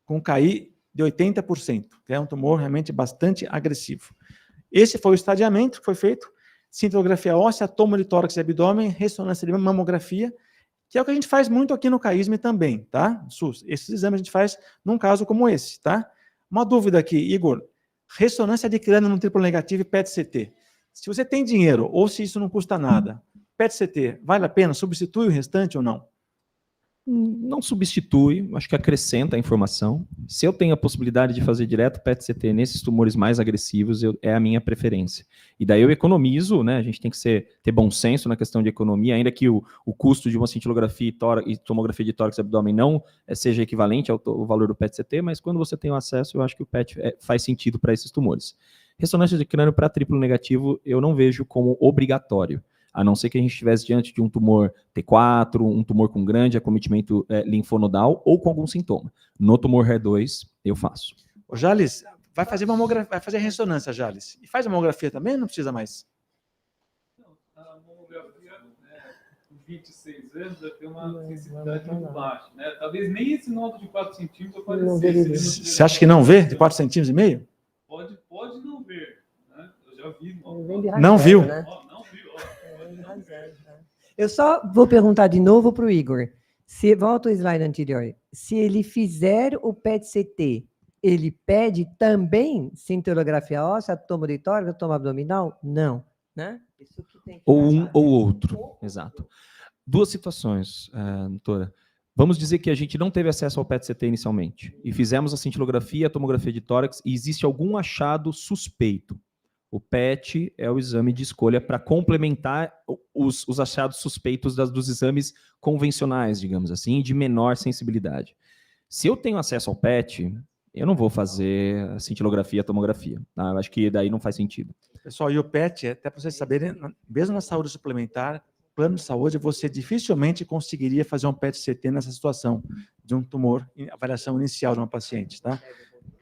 com KI de 80%, que é um tumor realmente bastante agressivo. Esse foi o estadiamento que foi feito, cintilografia óssea, tomo de tórax e abdômen, ressonância de mamografia, que é o que a gente faz muito aqui no CAISM também, tá? SUS. Esses exames a gente faz num caso como esse, tá? Uma dúvida aqui, Igor, ressonância de crânio no triplo negativo e PET-CT. Se você tem dinheiro, ou se isso não custa nada, PET-CT, vale a pena? Substitui o restante ou não? Não substitui, acho que acrescenta a informação. Se eu tenho a possibilidade de fazer direto PET-CT nesses tumores mais agressivos, é a minha preferência. E daí eu economizo, né? A gente tem que ter bom senso na questão de economia, ainda que o custo de uma cintilografia e tomografia de tórax e abdômen não seja equivalente ao valor do PET-CT, mas quando você tem o acesso, eu acho que o PET faz sentido para esses tumores. Ressonância de crânio para triplo negativo, eu não vejo como obrigatório, a não ser que a gente estivesse diante de um tumor T4, um tumor com grande acometimento linfonodal ou com algum sintoma. No tumor HER2, eu faço. Ô, Jales, vai fazer mamografia, vai fazer ressonância, Jales. E faz mamografia também, não precisa mais? Não, a mamografia, com 26 anos, vai ter uma sensibilidade muito baixa. Né? Talvez nem esse nódulo de 4 centímetros aparecer. Você acha que não vê de 4,5 centímetros? Pode não ver. Né? Eu já vi. Não viu? Né? Eu só vou perguntar de novo para o Igor. Volta o slide anterior. Se ele fizer o PET-CT, ele pede também cintilografia óssea, tomo de tórax, tomo abdominal? Não. Né? Isso que tem que ou um ou outro. Exato. Duas situações, doutora. Vamos dizer que a gente não teve acesso ao PET-CT inicialmente e fizemos a cintilografia, a tomografia de tórax e existe algum achado suspeito. O PET é o exame de escolha para complementar os achados suspeitos dos exames convencionais, digamos assim, de menor sensibilidade. Se eu tenho acesso ao PET, eu não vou fazer a cintilografia, a tomografia. Tá? Eu acho que daí não faz sentido. Pessoal, e o PET, até para vocês saberem, mesmo na saúde suplementar, plano de saúde, você dificilmente conseguiria fazer um PET-CT nessa situação de um tumor, avaliação inicial de uma paciente, tá?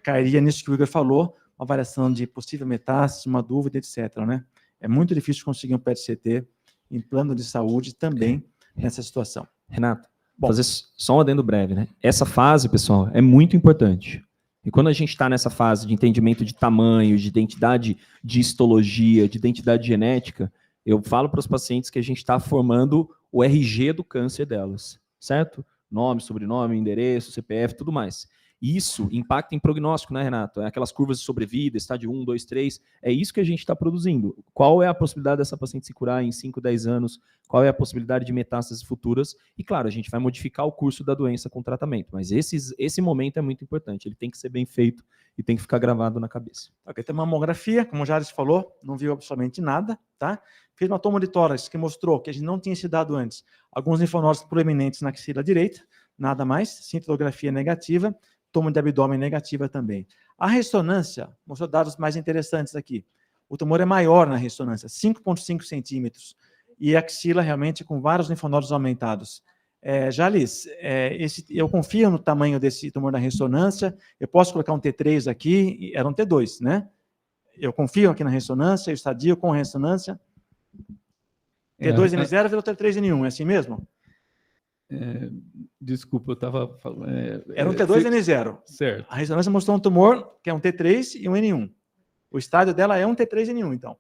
Cairia nisso que o Igor falou, uma avaliação de possível metástase, uma dúvida, etc. Né? É muito difícil conseguir um PET-CT em plano de saúde também nessa situação. Renato, fazer só um adendo breve, né? Essa fase, pessoal, é muito importante. E quando a gente está nessa fase de entendimento de tamanho, de identidade de histologia, de identidade genética, eu falo para os pacientes que a gente está formando o RG do câncer delas, certo? nome, sobrenome, endereço, CPF, tudo mais. Isso impacta em prognóstico, né, Renato? É aquelas curvas de sobrevida, estádio 1, 2, 3. É isso que a gente está produzindo. Qual é a possibilidade dessa paciente se curar em 5, 10 anos? Qual é a possibilidade de metástases futuras? E, claro, a gente vai modificar o curso da doença com tratamento. Mas esse momento é muito importante. Ele tem que ser bem feito e tem que ficar gravado na cabeça. Ok, tem uma mamografia, como o Jales falou, não viu absolutamente nada, tá? Fiz uma toma de tórax que mostrou que a gente não tinha se dado antes alguns linfonódulos proeminentes na axila direita, nada mais, cintilografia negativa, toma de abdômen negativa também. A ressonância mostrou dados mais interessantes aqui. O tumor é maior na ressonância, 5,5 centímetros, e a axila realmente com vários linfonódulos aumentados. Jales, eu confio no tamanho desse tumor na ressonância, eu posso colocar um T3 aqui, era um T2, né? Eu confio aqui na ressonância, eu estadio com ressonância. T2 N0 virou T3 N1, é assim mesmo? Desculpa, eu estava falando... Era um T2 N0. Certo. A ressonância mostrou um tumor que é um T3 e um N1. O estádio dela é um T3 N1, então.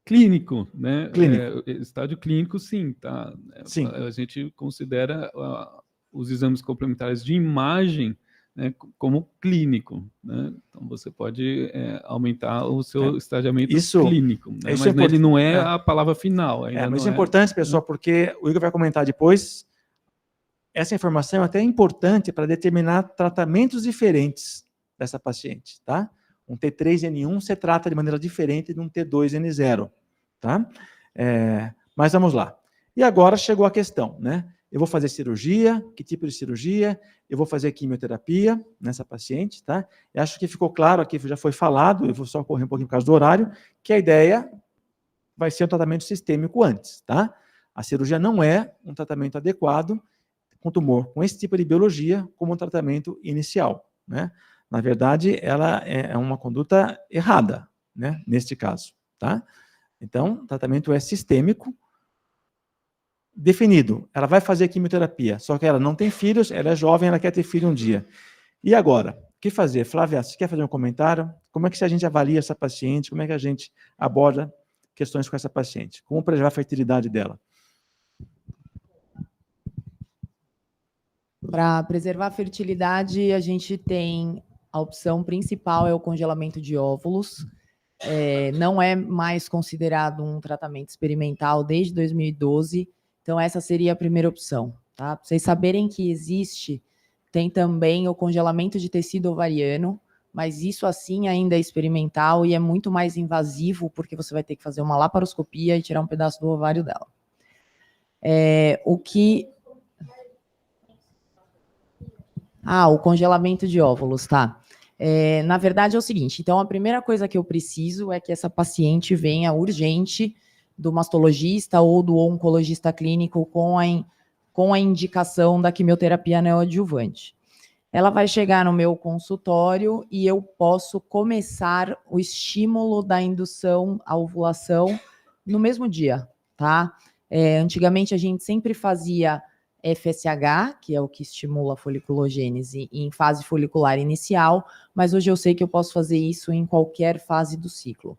Clínico, né? Clínico. Estádio clínico, sim, tá? Sim. A gente considera os exames complementares de imagem, né, como clínico, né? Então você pode aumentar o seu estadiamento clínico, né? Isso Mas ele não é a palavra final. Ainda mas não isso é importante, pessoal, porque o Igor vai comentar depois. Essa informação é até importante para determinar tratamentos diferentes dessa paciente, tá? Um T3N1 se trata de maneira diferente de um T2N0, tá? Mas vamos lá. E agora chegou a questão, né? Eu vou fazer cirurgia, que tipo de cirurgia? Eu vou fazer quimioterapia nessa paciente, tá? Eu acho que ficou claro aqui, já foi falado, eu vou só correr um pouquinho por causa do horário, que a ideia vai ser um tratamento sistêmico antes, tá? A cirurgia não é um tratamento adequado com tumor com esse tipo de biologia como um tratamento inicial, né? Na verdade, ela é uma conduta errada, né? Neste caso, tá? Então, o tratamento é sistêmico, definido. Ela vai fazer quimioterapia, só que ela não tem filhos, ela é jovem, ela quer ter filho um dia. E agora? O que fazer? Flávia, você quer fazer um comentário? Como é que a gente avalia essa paciente? Como é que a gente aborda questões com essa paciente? Como preservar a fertilidade dela? Para preservar a fertilidade, a gente tem a opção principal é o congelamento de óvulos. Não é mais considerado um tratamento experimental desde 2012, então essa seria a primeira opção. Tá? Para vocês saberem que existe, tem também o congelamento de tecido ovariano, mas isso assim ainda é experimental e é muito mais invasivo, porque você vai ter que fazer uma laparoscopia e tirar um pedaço do ovário dela. O congelamento de óvulos, tá? Na verdade é o seguinte, então a primeira coisa que eu preciso é que essa paciente venha urgente do mastologista ou do oncologista clínico com a indicação da quimioterapia neoadjuvante. Ela vai chegar no meu consultório e eu posso começar o estímulo da indução à ovulação no mesmo dia, tá? Antigamente a gente sempre fazia FSH, que é o que estimula a foliculogênese em fase folicular inicial, mas hoje eu sei que eu posso fazer isso em qualquer fase do ciclo.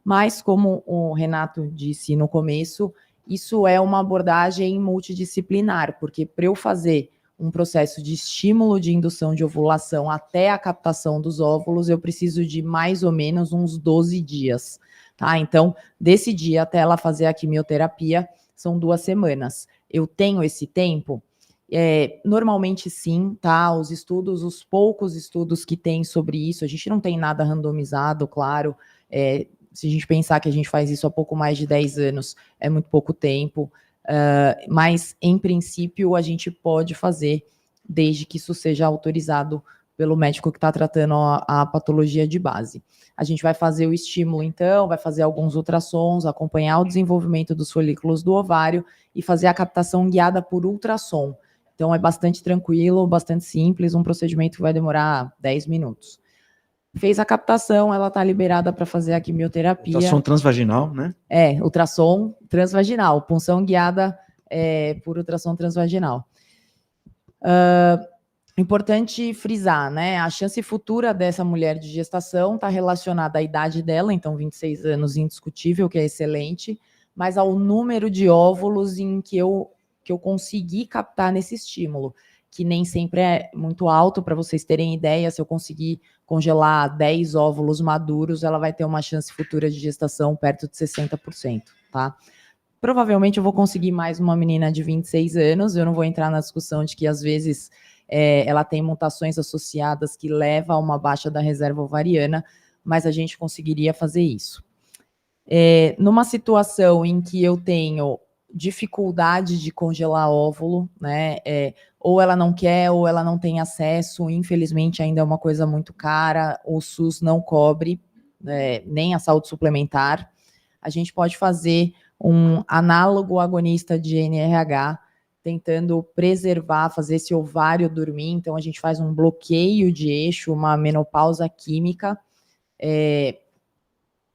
Mas, como o Renato disse no começo, isso é uma abordagem multidisciplinar, porque para eu fazer um processo de estímulo de indução de ovulação até a captação dos óvulos, eu preciso de mais ou menos uns 12 dias, tá? Então, desse dia até ela fazer a quimioterapia, são 2 semanas. Eu tenho esse tempo? Normalmente sim, tá? Os poucos estudos que tem sobre isso, a gente não tem nada randomizado, claro. Se a gente pensar que a gente faz isso há pouco mais de 10 anos, é muito pouco tempo. Mas, em princípio, a gente pode fazer, desde que isso seja autorizado pelo médico que está tratando a patologia de base. A gente vai fazer o estímulo, então, vai fazer alguns ultrassons, acompanhar o desenvolvimento dos folículos do ovário e fazer a captação guiada por ultrassom. Então, é bastante tranquilo, bastante simples, um procedimento que vai demorar 10 minutos. Fez a captação, ela está liberada para fazer a quimioterapia. Ultrassom transvaginal, né? Ultrassom transvaginal, punção guiada por ultrassom transvaginal. Importante frisar, né? A chance futura dessa mulher de gestação está relacionada à idade dela, então 26 anos indiscutível, que é excelente, mas ao número de óvulos que que eu consegui captar nesse estímulo, que nem sempre é muito alto. Para vocês terem ideia, se eu conseguir congelar 10 óvulos maduros, ela vai ter uma chance futura de gestação perto de 60%, tá? Provavelmente eu vou conseguir mais uma menina de 26 anos, eu não vou entrar na discussão de que às vezes ela tem mutações associadas que levam a uma baixa da reserva ovariana, mas a gente conseguiria fazer isso. Numa situação em que eu tenho dificuldade de congelar óvulo, né, ou ela não quer, ou ela não tem acesso, infelizmente ainda é uma coisa muito cara, o SUS não cobre, nem a saúde suplementar, a gente pode fazer um análogo agonista de GnRH, tentando preservar, fazer esse ovário dormir. Então, a gente faz um bloqueio de eixo, uma menopausa química,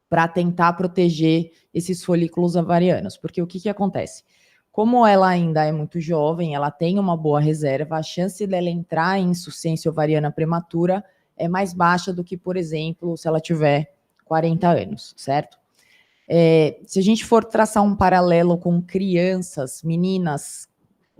para tentar proteger esses folículos ovarianos. Porque o que acontece? Como ela ainda é muito jovem, ela tem uma boa reserva, a chance dela entrar em insuficiência ovariana prematura é mais baixa do que, por exemplo, se ela tiver 40 anos, certo? Se a gente for traçar um paralelo com crianças, meninas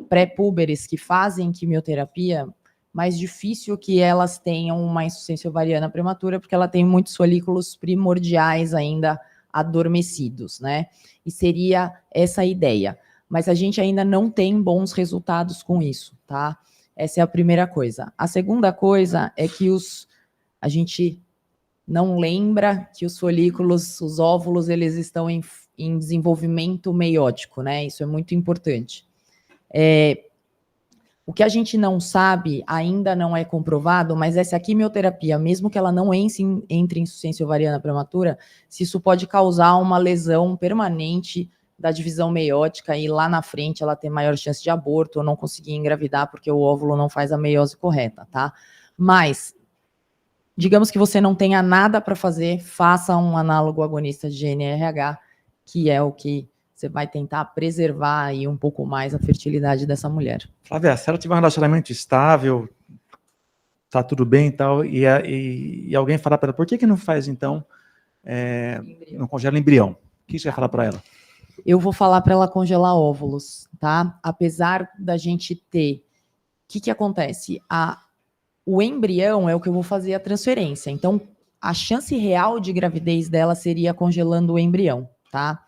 pré-púberes que fazem quimioterapia, mais difícil que elas tenham uma insuficiência ovariana prematura, porque ela tem muitos folículos primordiais ainda adormecidos, né? E seria essa a ideia. Mas a gente ainda não tem bons resultados com isso, tá? Essa é a primeira coisa. A segunda coisa é que a gente não lembra que os folículos, os óvulos, eles estão em desenvolvimento meiótico, né? Isso é muito importante. O que a gente não sabe, ainda não é comprovado, mas essa quimioterapia, mesmo que ela não entre em insuficiência ovariana prematura, se isso pode causar uma lesão permanente da divisão meiótica e lá na frente ela ter maior chance de aborto ou não conseguir engravidar porque o óvulo não faz a meiose correta, tá? Mas digamos que você não tenha nada para fazer, faça um análogo agonista de GnRH, que é o que você vai tentar preservar aí um pouco mais a fertilidade dessa mulher. Flávia, se ela tiver um relacionamento estável, tá tudo bem e tal, e alguém falar para ela, por que não faz então, não congela embrião? O que você vai falar para ela? Eu vou falar para ela congelar óvulos, tá? Apesar da gente ter... O que acontece? O embrião é o que eu vou fazer a transferência. Então, a chance real de gravidez dela seria congelando o embrião, tá?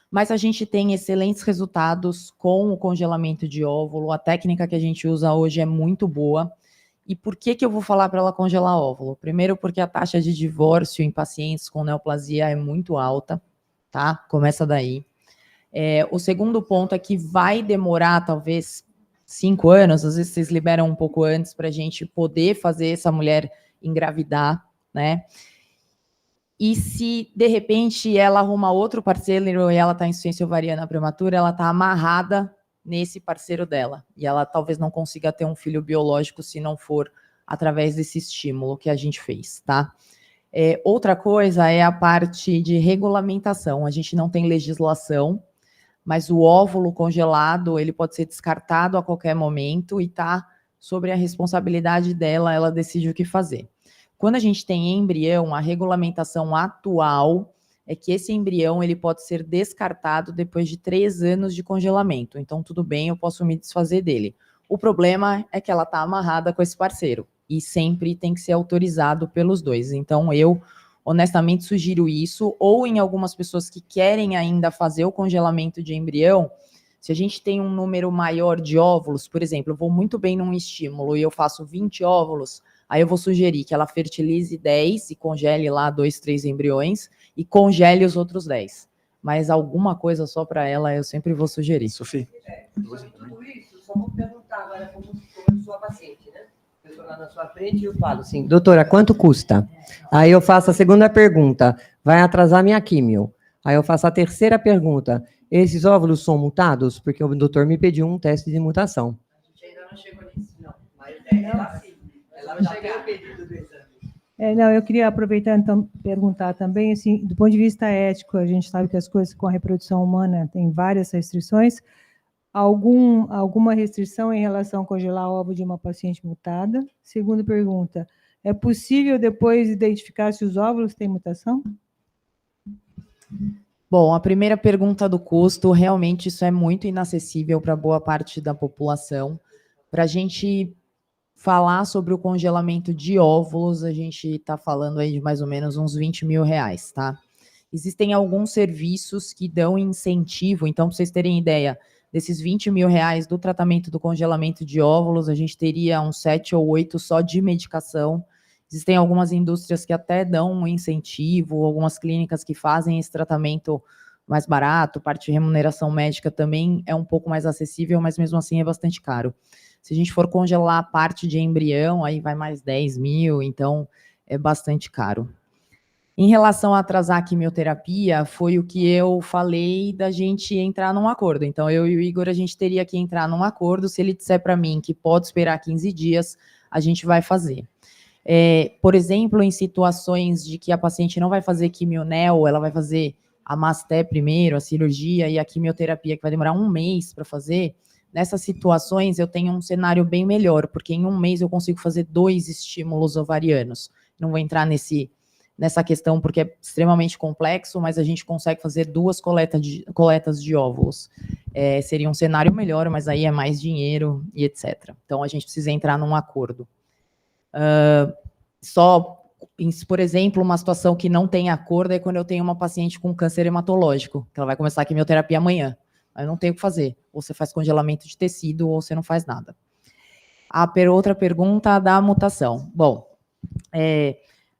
Mas a gente tem excelentes resultados com o congelamento de óvulo. A técnica que a gente usa hoje é muito boa. E por que eu vou falar para ela congelar óvulo? Primeiro, porque a taxa de divórcio em pacientes com neoplasia é muito alta, tá? Começa daí. O segundo ponto é que vai demorar, talvez, 5 anos, às vezes vocês liberam um pouco antes para a gente poder fazer essa mulher engravidar, né? E se, de repente, ela arruma outro parceiro e ela está em insuficiência ovariana prematura, ela está amarrada nesse parceiro dela. E ela talvez não consiga ter um filho biológico se não for através desse estímulo que a gente fez, tá? Outra coisa é a parte de regulamentação. A gente não tem legislação, mas o óvulo congelado, ele pode ser descartado a qualquer momento e está sobre a responsabilidade dela, ela decide o que fazer. Quando a gente tem embrião, a regulamentação atual é que esse embrião ele pode ser descartado depois de 3 anos de congelamento. Então, tudo bem, eu posso me desfazer dele. O problema é que ela está amarrada com esse parceiro e sempre tem que ser autorizado pelos dois. Então, eu honestamente sugiro isso, ou em algumas pessoas que querem ainda fazer o congelamento de embrião, se a gente tem um número maior de óvulos, por exemplo, eu vou muito bem num estímulo e eu faço 20 óvulos, aí eu vou sugerir que ela fertilize 10 e congele lá 2, 3 embriões e congele os outros 10. Mas alguma coisa só para ela eu sempre vou sugerir. Sofia. Sobre tudo isso, só vou perguntar agora como sua paciente, né? Eu estou lá na sua frente e eu falo assim, doutora, quanto custa? Aí eu faço a segunda pergunta, vai atrasar minha químio. Aí eu faço a terceira pergunta, esses óvulos são mutados? Porque o doutor me pediu um teste de mutação. A gente ainda não chegou nisso, não. Mas ela sim, ela já tem o pedido do exame. Não, eu queria aproveitar, então, perguntar também, assim, do ponto de vista ético, a gente sabe que as coisas com a reprodução humana têm várias restrições. Alguma restrição em relação a congelar óvulo de uma paciente mutada? Segunda pergunta, é possível depois identificar se os óvulos têm mutação? Bom, a primeira pergunta do custo, realmente isso é muito inacessível para boa parte da população. Para a gente falar sobre o congelamento de óvulos, a gente está falando aí de mais ou menos uns R$20.000, tá? Existem alguns serviços que dão incentivo, então, para vocês terem ideia, desses R$20.000 do tratamento do congelamento de óvulos, a gente teria uns 7 ou 8 só de medicação. Existem algumas indústrias que até dão um incentivo, algumas clínicas que fazem esse tratamento mais barato, parte de remuneração médica também é um pouco mais acessível, mas mesmo assim é bastante caro. Se a gente for congelar a parte de embrião, aí vai mais 10 mil, então é bastante caro. Em relação a atrasar a quimioterapia, foi o que eu falei da gente entrar num acordo. Então, eu e o Igor, a gente teria que entrar num acordo. Se ele disser para mim que pode esperar 15 dias, a gente vai fazer. Por exemplo, em situações de que a paciente não vai fazer quimionel, ela vai fazer a masté primeiro, a cirurgia e a quimioterapia, que vai demorar 1 mês para fazer. Nessas situações, eu tenho um cenário bem melhor, porque em 1 mês eu consigo fazer 2 estímulos ovarianos. Não vou entrar nessa questão, porque é extremamente complexo, mas a gente consegue fazer 2 coletas de óvulos. Seria um cenário melhor, mas aí é mais dinheiro e etc. Então, a gente precisa entrar num acordo. Por exemplo, uma situação que não tem acordo é quando eu tenho uma paciente com câncer hematológico, que ela vai começar a quimioterapia amanhã. Eu não tenho o que fazer. Ou você faz congelamento de tecido, ou você não faz nada. Outra pergunta da mutação. Bom,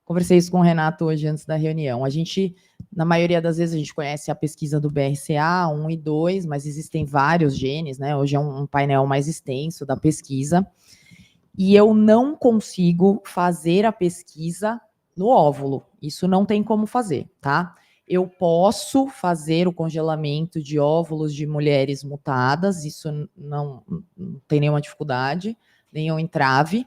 conversei isso com o Renato hoje antes da reunião. A gente, na maioria das vezes, a gente conhece a pesquisa do BRCA 1 e 2, mas existem vários genes, né? Hoje é um painel mais extenso da pesquisa. E eu não consigo fazer a pesquisa no óvulo. Isso não tem como fazer, tá? Eu posso fazer o congelamento de óvulos de mulheres mutadas, isso não tem nenhuma dificuldade, nenhum entrave,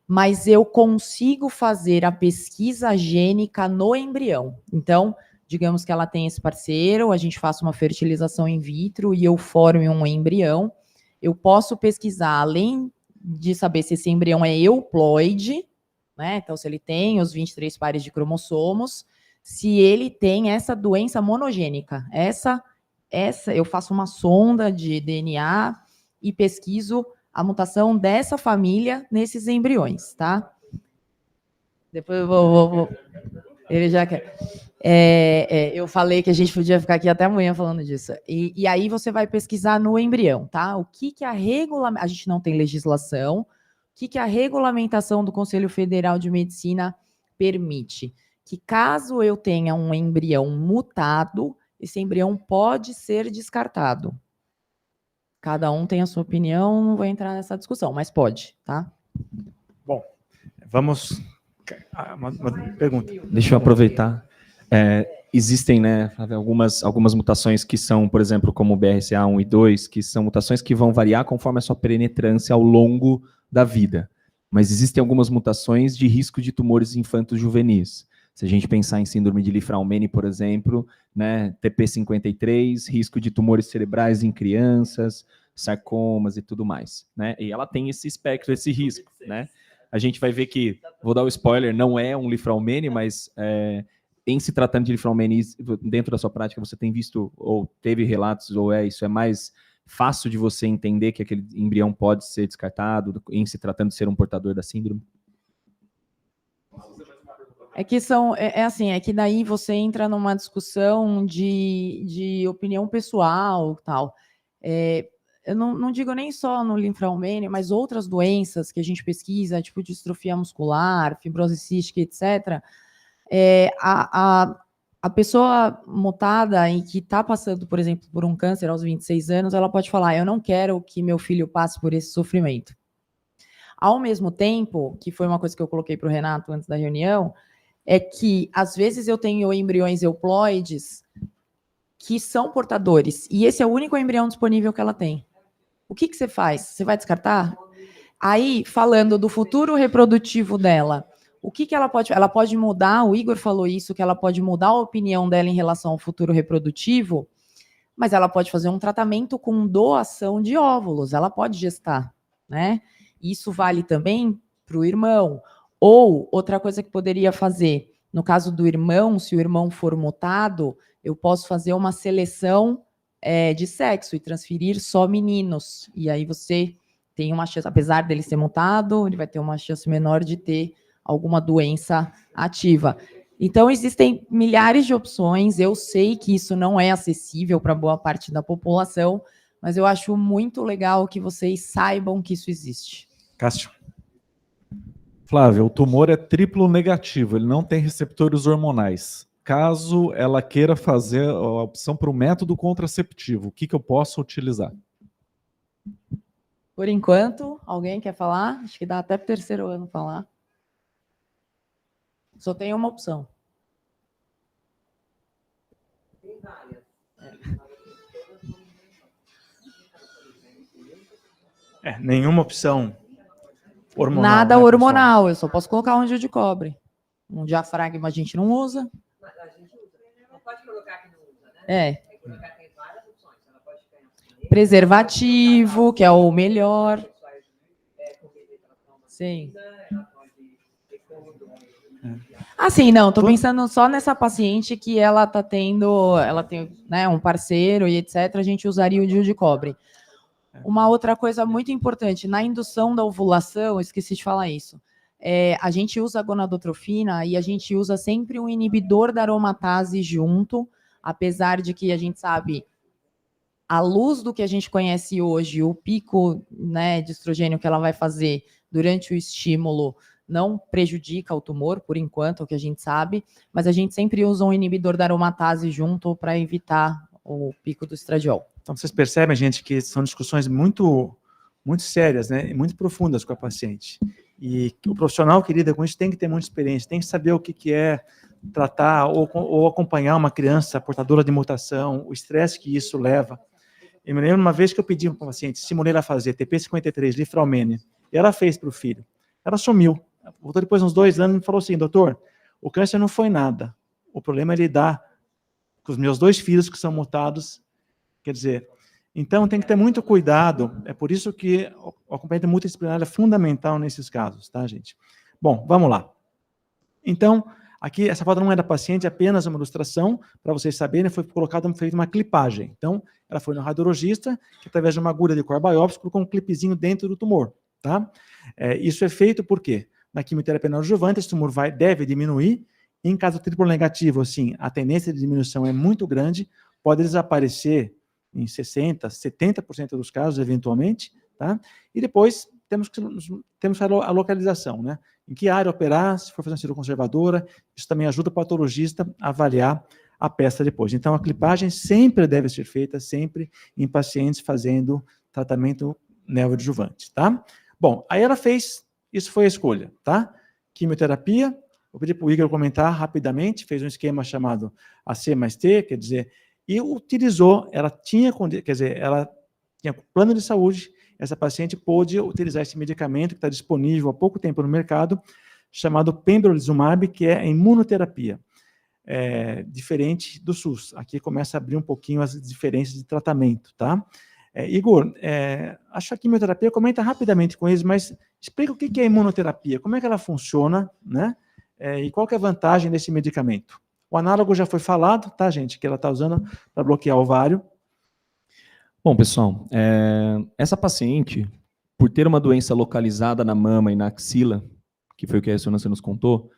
mas eu consigo fazer a pesquisa gênica no embrião. Então, digamos que ela tem esse parceiro, a gente faça uma fertilização in vitro e eu forme um embrião, eu posso pesquisar, além de saber se esse embrião é euploide, né? Então, se ele tem os 23 pares de cromossomos, se ele tem essa doença monogênica. Essa eu faço uma sonda de DNA e pesquiso a mutação dessa família nesses embriões, tá? Depois eu vou ele já quer. Eu falei que a gente podia ficar aqui até amanhã falando disso. E aí você vai pesquisar no embrião, tá? O que a regulamentação... A gente não tem legislação. O que a regulamentação do Conselho Federal de Medicina permite? Que caso eu tenha um embrião mutado, esse embrião pode ser descartado. Cada um tem a sua opinião, não vou entrar nessa discussão, mas pode, tá? Bom, vamos... Uma pergunta. Deixa eu aproveitar. Existem, né, algumas mutações que são, por exemplo, como o BRCA 1 e 2, que são mutações que vão variar conforme a sua penetrância ao longo da vida. Mas existem algumas mutações de risco de tumores infantos juvenis. Se a gente pensar em síndrome de Li-Fraumeni, por exemplo, né, TP53, risco de tumores cerebrais em crianças, sarcomas e tudo mais, né? E ela tem esse espectro, esse risco, né? A gente vai ver que, vou dar o spoiler, não é um Li-Fraumeni, mas em se tratando de Li-Fraumeni, dentro da sua prática, você tem visto, ou teve relatos, ou isso é mais fácil de você entender que aquele embrião pode ser descartado, em se tratando de ser um portador da síndrome? É que daí você entra numa discussão de opinião pessoal, tal. Eu não digo nem só no Li-Fraumeni, mas outras doenças que a gente pesquisa, tipo distrofia muscular, fibrose cística, etc. A pessoa mutada e que está passando, por exemplo, por um câncer aos 26 anos, ela pode falar, eu não quero que meu filho passe por esse sofrimento. Ao mesmo tempo, que foi uma coisa que eu coloquei para o Renato antes da reunião, é que, às vezes, eu tenho embriões euploides que são portadores, e esse é o único embrião disponível que ela tem. O que você faz? Você vai descartar? Aí, falando do futuro reprodutivo dela, o que ela pode... Ela pode mudar, o Igor falou isso, que ela pode mudar a opinião dela em relação ao futuro reprodutivo, mas ela pode fazer um tratamento com doação de óvulos, ela pode gestar, né? Isso vale também para o irmão. Ou, outra coisa que poderia fazer, no caso do irmão, se o irmão for mutado, eu posso fazer uma seleção de sexo e transferir só meninos. E aí você tem uma chance, apesar dele ser mutado, ele vai ter uma chance menor de ter alguma doença ativa. Então, existem milhares de opções. Eu sei que isso não é acessível para boa parte da população, mas eu acho muito legal que vocês saibam que isso existe. Cássio. Flávia, o tumor é triplo negativo, ele não tem receptores hormonais. Caso ela queira fazer a opção para o método contraceptivo, o que eu posso utilizar? Por enquanto, alguém quer falar? Acho que dá até para o 3º ano falar. Só tem uma opção. Tem várias. Nenhuma opção hormonal. Nada né, hormonal, pessoal? eu só posso colocar um anjo de cobre. Um diafragma a gente não usa. Mas a gente usa. Não pode colocar que não usa, né? É. Tem que colocar, tem várias opções. Ela pode ganhar Preservativo, que é o melhor. Sim. Assim, não, tô pensando só nessa paciente que ela tá tendo, ela tem, né, um parceiro e etc, a gente usaria o DIU de cobre. Uma outra coisa muito importante, na indução da ovulação, eu esqueci de falar isso, a gente usa a gonadotrofina e a gente usa sempre um inibidor da aromatase junto, apesar de que a gente sabe, à luz do que a gente conhece hoje, o pico, né, de estrogênio que ela vai fazer durante o estímulo não prejudica o tumor, por enquanto, é o que a gente sabe, mas a gente sempre usa um inibidor da aromatase junto para evitar o pico do estradiol. Então, vocês percebem, gente, que são discussões muito, muito sérias, né, e muito profundas com a paciente. E o profissional que lida com isso tem que ter muita experiência, tem que saber o que é tratar ou acompanhar uma criança portadora de mutação, o estresse que isso leva. Eu me lembro uma vez que eu pedi para uma paciente, estimulei ela a fazer TP53, Lifralmene, e ela fez para o filho. Ela sumiu. Voltou depois uns 2 anos e falou assim, doutor, o câncer não foi nada. O problema é lidar com os meus 2 filhos que são mutados. Quer dizer, então tem que ter muito cuidado. É por isso que o acompanhamento multidisciplinar é fundamental nesses casos, tá, gente? Bom, vamos lá. Então, aqui, essa foto não é da paciente, é apenas uma ilustração, para vocês saberem, foi feita uma clipagem. Então, ela foi no radiologista, que através de uma agulha de core biopsy, colocou um clipezinho dentro do tumor, tá? Isso é feito por quê? Na quimioterapia neoadjuvante, esse tumor deve diminuir. Em caso triplo negativo, assim, a tendência de diminuição é muito grande, pode desaparecer em 60%, 70% dos casos, eventualmente, tá? E depois temos a localização, né? Em que área operar, se for fazer uma cirurgia conservadora, isso também ajuda o patologista a avaliar a peça depois. Então, a clipagem sempre deve ser feita, sempre em pacientes fazendo tratamento neoadjuvante, tá? Bom, aí ela fez, isso foi a escolha, tá? Quimioterapia, vou pedir para o Igor comentar rapidamente, fez um esquema chamado AC mais T, quer dizer, e utilizou, ela tinha plano de saúde, essa paciente pôde utilizar esse medicamento que está disponível há pouco tempo no mercado, chamado pembrolizumab, que é imunoterapia, diferente do SUS. Aqui começa a abrir um pouquinho as diferenças de tratamento, tá? Igor, acho que a quimioterapia, comenta rapidamente com eles, mas explica o que é imunoterapia, como é que ela funciona, né? E qual que é a vantagem desse medicamento. O análogo já foi falado, tá, gente, que ela está usando para bloquear o ovário. Bom, pessoal, essa paciente, por ter uma doença localizada na mama e na axila, que foi o que a ressonância nos contou,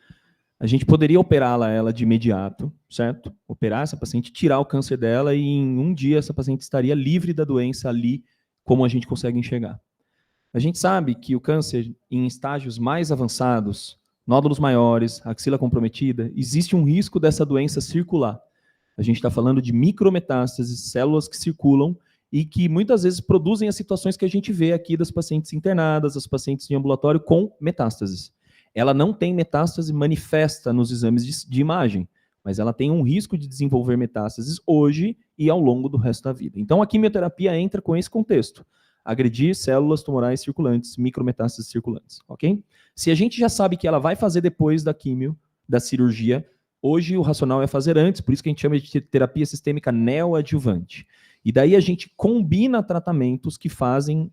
a gente poderia operá-la ela de imediato, certo? Operar essa paciente, tirar o câncer dela e em um dia essa paciente estaria livre da doença ali, como a gente consegue enxergar. A gente sabe que o câncer, em estágios mais avançados, nódulos maiores, axila comprometida, existe um risco dessa doença circular. A gente está falando de micrometástases, células que circulam e que muitas vezes produzem as situações que a gente vê aqui das pacientes internadas, as pacientes em ambulatório com metástases. Ela não tem metástase manifesta nos exames de imagem, mas ela tem um risco de desenvolver metástases hoje e ao longo do resto da vida. Então a quimioterapia entra com esse contexto. Agredir células tumorais circulantes, micrometástases circulantes, ok? Se a gente já sabe que ela vai fazer depois da quimio, da cirurgia, hoje o racional é fazer antes, por isso que a gente chama de terapia sistêmica neoadjuvante. E daí a gente combina tratamentos que fazem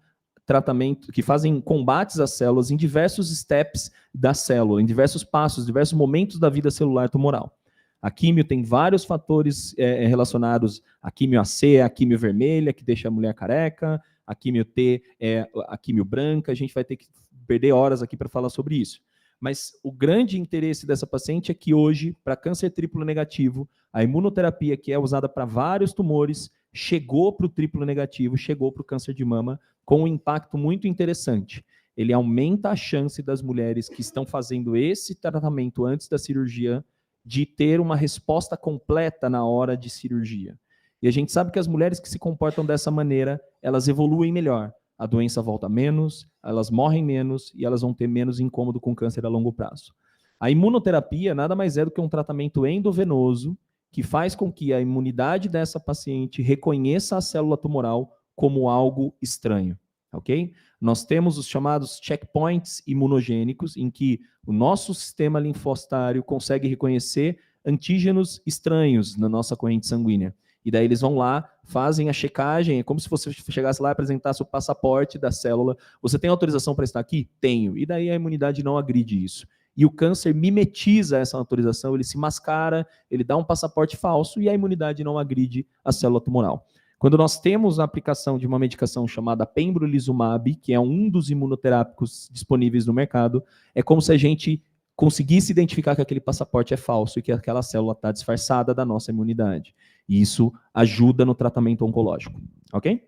combates às células em diversos steps da célula, em diversos passos, diversos momentos da vida celular tumoral. A químio tem vários fatores relacionados à químio AC, a químio vermelha, que deixa a mulher careca, a químio T é a químio branca, a gente vai ter que perder horas aqui para falar sobre isso. Mas o grande interesse dessa paciente é que hoje, para câncer triplo negativo, a imunoterapia que é usada para vários tumores chegou para o triplo negativo, chegou para o câncer de mama com um impacto muito interessante. Ele aumenta a chance das mulheres que estão fazendo esse tratamento antes da cirurgia de ter uma resposta completa na hora de cirurgia. E a gente sabe que as mulheres que se comportam dessa maneira, elas evoluem melhor. A doença volta menos, elas morrem menos e elas vão ter menos incômodo com câncer a longo prazo. A imunoterapia nada mais é do que um tratamento endovenoso que faz com que a imunidade dessa paciente reconheça a célula tumoral como algo estranho, ok? Nós temos os chamados checkpoints imunogênicos, em que o nosso sistema linfocitário consegue reconhecer antígenos estranhos na nossa corrente sanguínea. E daí eles vão lá, fazem a checagem, é como se você chegasse lá e apresentasse o passaporte da célula. Você tem autorização para estar aqui? Tenho. E daí a imunidade não agride isso. E o câncer mimetiza essa autorização, ele se mascara, ele dá um passaporte falso e a imunidade não agride a célula tumoral. Quando nós temos a aplicação de uma medicação chamada pembrolizumab, que é um dos imunoterápicos disponíveis no mercado, é como se a gente conseguisse identificar que aquele passaporte é falso e que aquela célula está disfarçada da nossa imunidade. E isso ajuda no tratamento oncológico. Ok?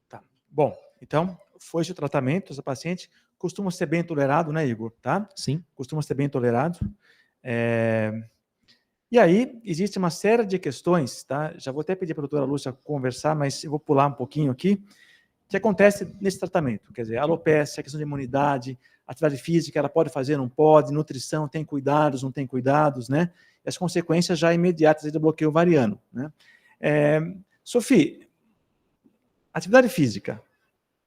Tá. Bom, então, foi esse o tratamento. Essa paciente costuma ser bem tolerado, né, Igor? Tá? Sim. Costuma ser bem tolerado. E aí, existe uma série de questões, tá? Já vou até pedir para a doutora Lúcia conversar, mas eu vou pular um pouquinho aqui, que acontece nesse tratamento. Quer dizer, alopecia, questão de imunidade, atividade física, ela pode fazer, não pode, nutrição, tem cuidados, não tem cuidados, né? E as consequências já imediatas do bloqueio ovariano, né? Sophie, atividade física,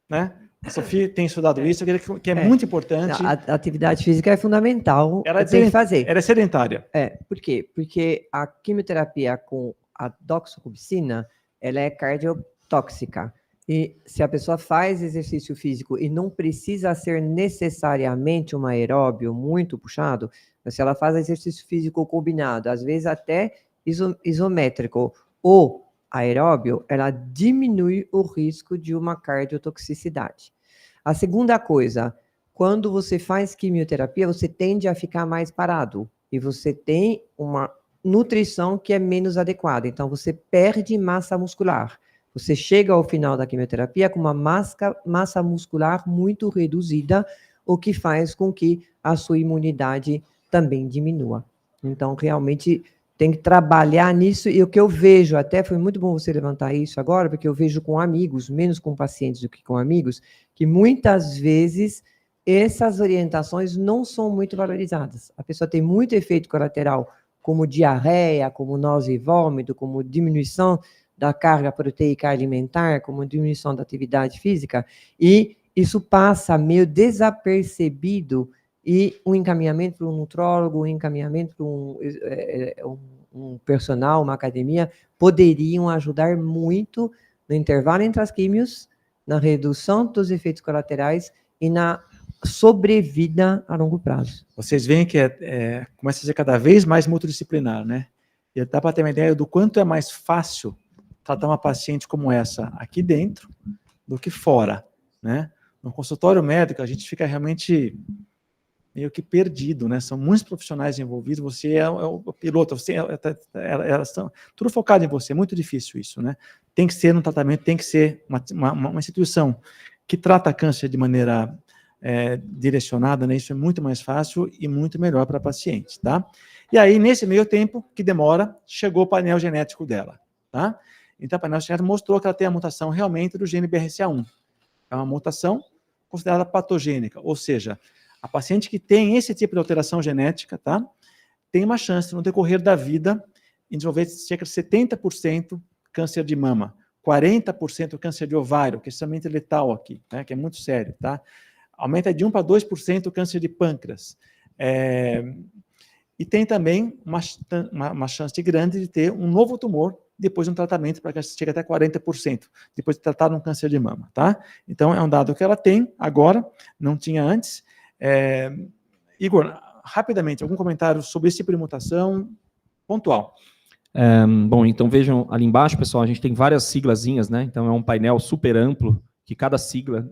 né? A Sophie tem estudado isso, que é muito importante. A atividade física é fundamental, Ela tem que fazer. Ela é sedentária. Por quê? Porque a quimioterapia com a doxorubicina, ela é cardiotóxica. E se a pessoa faz exercício físico e não precisa ser necessariamente um aeróbio muito puxado, mas se ela faz exercício físico combinado, às vezes até isométrico ou aeróbio, ela diminui o risco de uma cardiotoxicidade. A segunda coisa, quando você faz quimioterapia, você tende a ficar mais parado e você tem uma nutrição que é menos adequada, então você perde massa muscular. Você chega ao final da quimioterapia com uma massa muscular muito reduzida, o que faz com que a sua imunidade também diminua. Então, realmente, tem que trabalhar nisso, e o que eu vejo, até foi muito bom você levantar isso agora, porque eu vejo com amigos, menos com pacientes do que com amigos, que muitas vezes essas orientações não são muito valorizadas. A pessoa tem muito efeito colateral, como diarreia, como náusea e vômito, como diminuição da carga proteica alimentar, como diminuição da atividade física, e isso passa meio desapercebido, e um encaminhamento para um nutrólogo, um encaminhamento para um personal, uma academia, poderiam ajudar muito no intervalo entre as químios, na redução dos efeitos colaterais e na sobrevida a longo prazo. Vocês veem que começa a ser cada vez mais multidisciplinar, né? E dá para ter uma ideia do quanto é mais fácil tratar uma paciente como essa aqui dentro do que fora, né? No consultório médico, a gente fica realmente meio que perdido, né? São muitos profissionais envolvidos, você é o piloto, elas estão tudo focado em você, é muito difícil isso, né? Tem que ser um tratamento, tem que ser uma instituição que trata câncer de maneira direcionada, né? Isso é muito mais fácil e muito melhor para a paciente, tá? E aí, nesse meio tempo, que demora, chegou o painel genético dela, tá? Então, o painel genético mostrou que ela tem a mutação realmente do gene BRCA1. É uma mutação considerada patogênica, ou seja, a paciente que tem esse tipo de alteração genética, tá, tem uma chance, no decorrer da vida, em desenvolver cerca de 70% câncer de mama, 40% câncer de ovário, que é extremamente letal aqui, né, que é muito sério, tá? Aumenta de 1 para 2% câncer de pâncreas. E tem também uma chance grande de ter um novo tumor depois de um tratamento, para que chegue até 40%, depois de tratar um câncer de mama, tá? Então, é um dado que ela tem agora, não tinha antes. Igor, rapidamente, algum comentário sobre esse tipo de mutação? pontual. Bom, então vejam ali embaixo, pessoal, a gente tem várias siglazinhas, né? Então é um painel super amplo, que cada sigla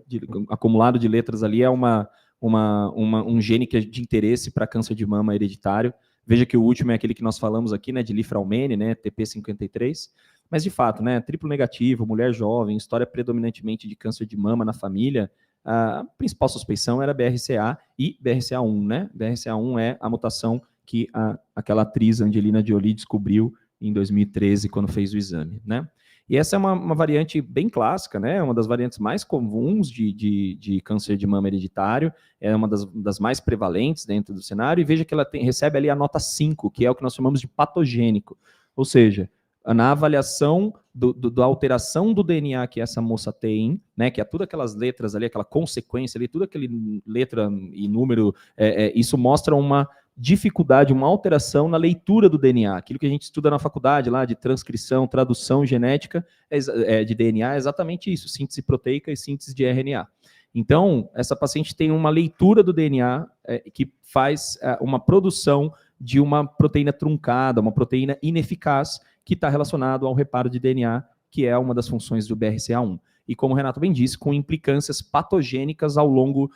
acumulado de letras ali é um gene que é de interesse para câncer de mama hereditário. Veja que o último é aquele que nós falamos aqui, né, de Lifraumene, né, TP53. Mas, de fato, né, triplo negativo, mulher jovem, história predominantemente de câncer de mama na família, a principal suspeição era BRCA e BRCA1, né? BRCA1 é a mutação que aquela atriz Angelina Jolie descobriu em 2013, quando fez o exame, né? E essa é uma variante bem clássica, né? Uma das variantes mais comuns de câncer de mama hereditário, é uma das mais prevalentes dentro do cenário, e veja que ela recebe ali a nota 5, que é o que nós chamamos de patogênico, ou seja, na avaliação da alteração do DNA que essa moça tem, né, que é tudo aquelas letras ali, aquela consequência ali, tudo aquele letra e número, isso mostra uma dificuldade, uma alteração na leitura do DNA, aquilo que a gente estuda na faculdade lá de transcrição, tradução genética de DNA, é exatamente isso, síntese proteica e síntese de RNA. Então, essa paciente tem uma leitura do DNA que faz uma produção de uma proteína truncada, uma proteína ineficaz, que está relacionado ao reparo de DNA, que é uma das funções do BRCA1. E como o Renato bem disse, com implicâncias patogênicas ao longo,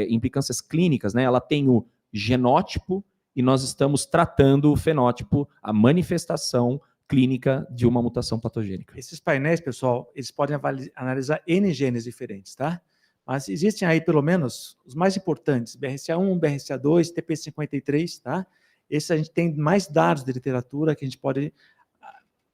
implicâncias clínicas, né? Ela tem o genótipo e nós estamos tratando o fenótipo, a manifestação clínica de uma mutação patogênica. Esses painéis, pessoal, eles podem analisar N genes diferentes, tá? Mas existem aí, pelo menos, os mais importantes, BRCA1, BRCA2, TP53, tá? Esses a gente tem mais dados de literatura que a gente pode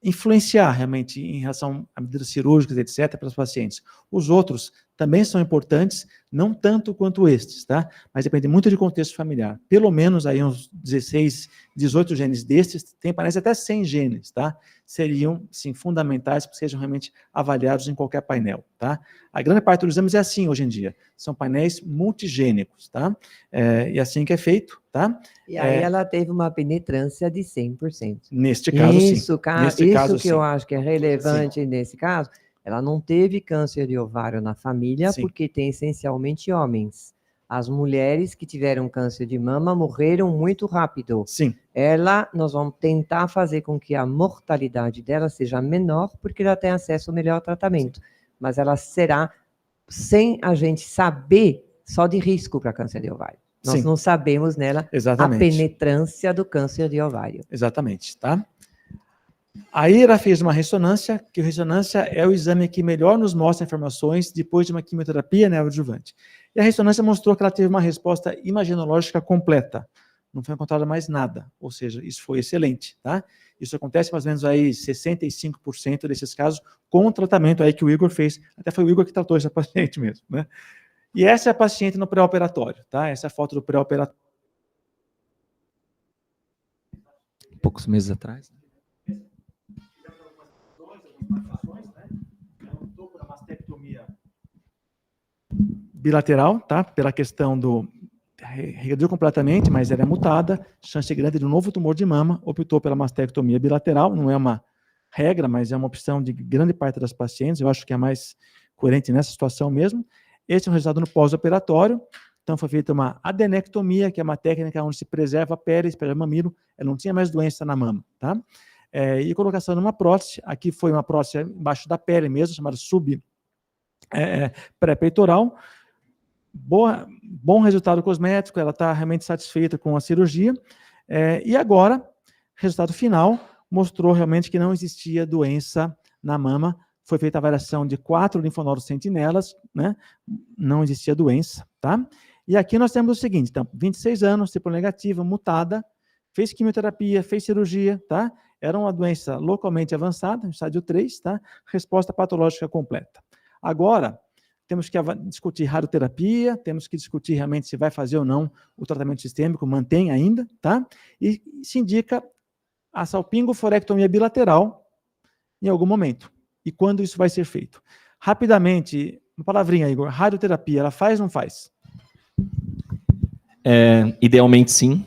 influenciar realmente em relação a medidas cirúrgicas, etc., para os pacientes. Os outros também são importantes, não tanto quanto estes, tá? Mas depende muito de contexto familiar. Pelo menos aí uns 16, 18 genes destes, parece até 100 genes, tá? Seriam, sim, fundamentais para que sejam realmente avaliados em qualquer painel, tá? A grande parte dos exames é assim hoje em dia, são painéis multigênicos, tá? E assim que é feito, tá? E aí ela teve uma penetrância de 100%. Neste caso, sim. Isso que eu acho que é relevante nesse caso. Ela não teve câncer de ovário na família, sim, porque tem essencialmente homens. As mulheres que tiveram câncer de mama morreram muito rápido. Sim. Nós vamos tentar fazer com que a mortalidade dela seja menor, porque ela tem acesso ao melhor tratamento. Sim. Mas ela será, sem a gente saber, só de risco para câncer de ovário. Nós, sim, não sabemos nela, exatamente, a penetrância do câncer de ovário. Exatamente, tá? Aí ela fez uma ressonância, que a ressonância é o exame que melhor nos mostra informações depois de uma quimioterapia neoadjuvante. E a ressonância mostrou que ela teve uma resposta imaginológica completa. Não foi encontrado mais nada, ou seja, isso foi excelente, tá? Isso acontece mais ou menos aí 65% desses casos com o tratamento aí que o Igor fez. Até foi o Igor que tratou essa paciente mesmo, né? E essa é a paciente no pré-operatório, tá? Essa é a foto do pré-operatório. Poucos meses atrás, né? Bilateral, tá? Pela questão do regrediu completamente, mas ela é mutada, chance grande de um novo tumor de mama, optou pela mastectomia bilateral, não é uma regra, mas é uma opção de grande parte das pacientes, eu acho que é mais coerente nessa situação mesmo. Esse é o resultado no pós-operatório, então foi feita uma adenectomia, que é uma técnica onde se preserva a pele, preserva o mamilo, ela não tinha mais doença na mama, tá? E colocação numa prótese, aqui foi uma prótese embaixo da pele mesmo, chamada pré-peitoral. Bom resultado cosmético, ela está realmente satisfeita com a cirurgia, e agora, resultado final, mostrou realmente que não existia doença na mama, foi feita a avaliação de 4 linfonodos sentinelas, né? Não existia doença, tá? E aqui nós temos o seguinte, então, 26 anos, triplo negativa, mutada, fez quimioterapia, fez cirurgia, tá? Era uma doença localmente avançada, estádio 3, tá? Resposta patológica completa. Agora, temos que discutir radioterapia, temos que discutir realmente se vai fazer ou não o tratamento sistêmico, mantém ainda, tá? E se indica a salpingoforectomia bilateral em algum momento. E quando isso vai ser feito? Rapidamente, uma palavrinha, Igor, radioterapia, ela faz ou não faz? Idealmente sim,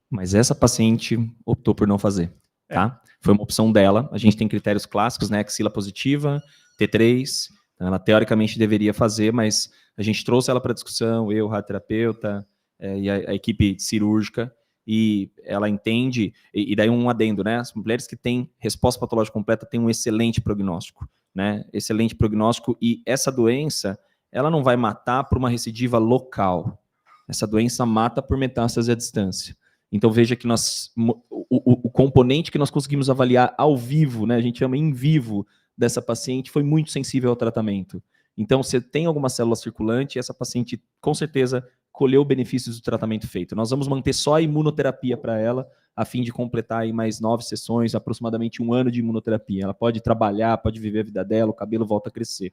mas essa paciente optou por não fazer, tá? Foi uma opção dela, a gente tem critérios clássicos, né, axila positiva, T3, ela teoricamente deveria fazer, mas a gente trouxe ela para discussão, eu, radioterapeuta, e a equipe cirúrgica, e ela entende, e daí um adendo, né? As mulheres que têm resposta patológica completa têm um excelente prognóstico, né? Excelente prognóstico, e essa doença, ela não vai matar por uma recidiva local. Essa doença mata por metástase à distância. Então veja que o componente que nós conseguimos avaliar ao vivo, né? A gente chama em vivo dessa paciente, foi muito sensível ao tratamento. Então, você tem alguma célula circulante, e essa paciente, com certeza, colheu benefícios do tratamento feito. Nós vamos manter só a imunoterapia para ela, a fim de completar aí mais 9 sessões, aproximadamente 1 ano de imunoterapia. Ela pode trabalhar, pode viver a vida dela, o cabelo volta a crescer.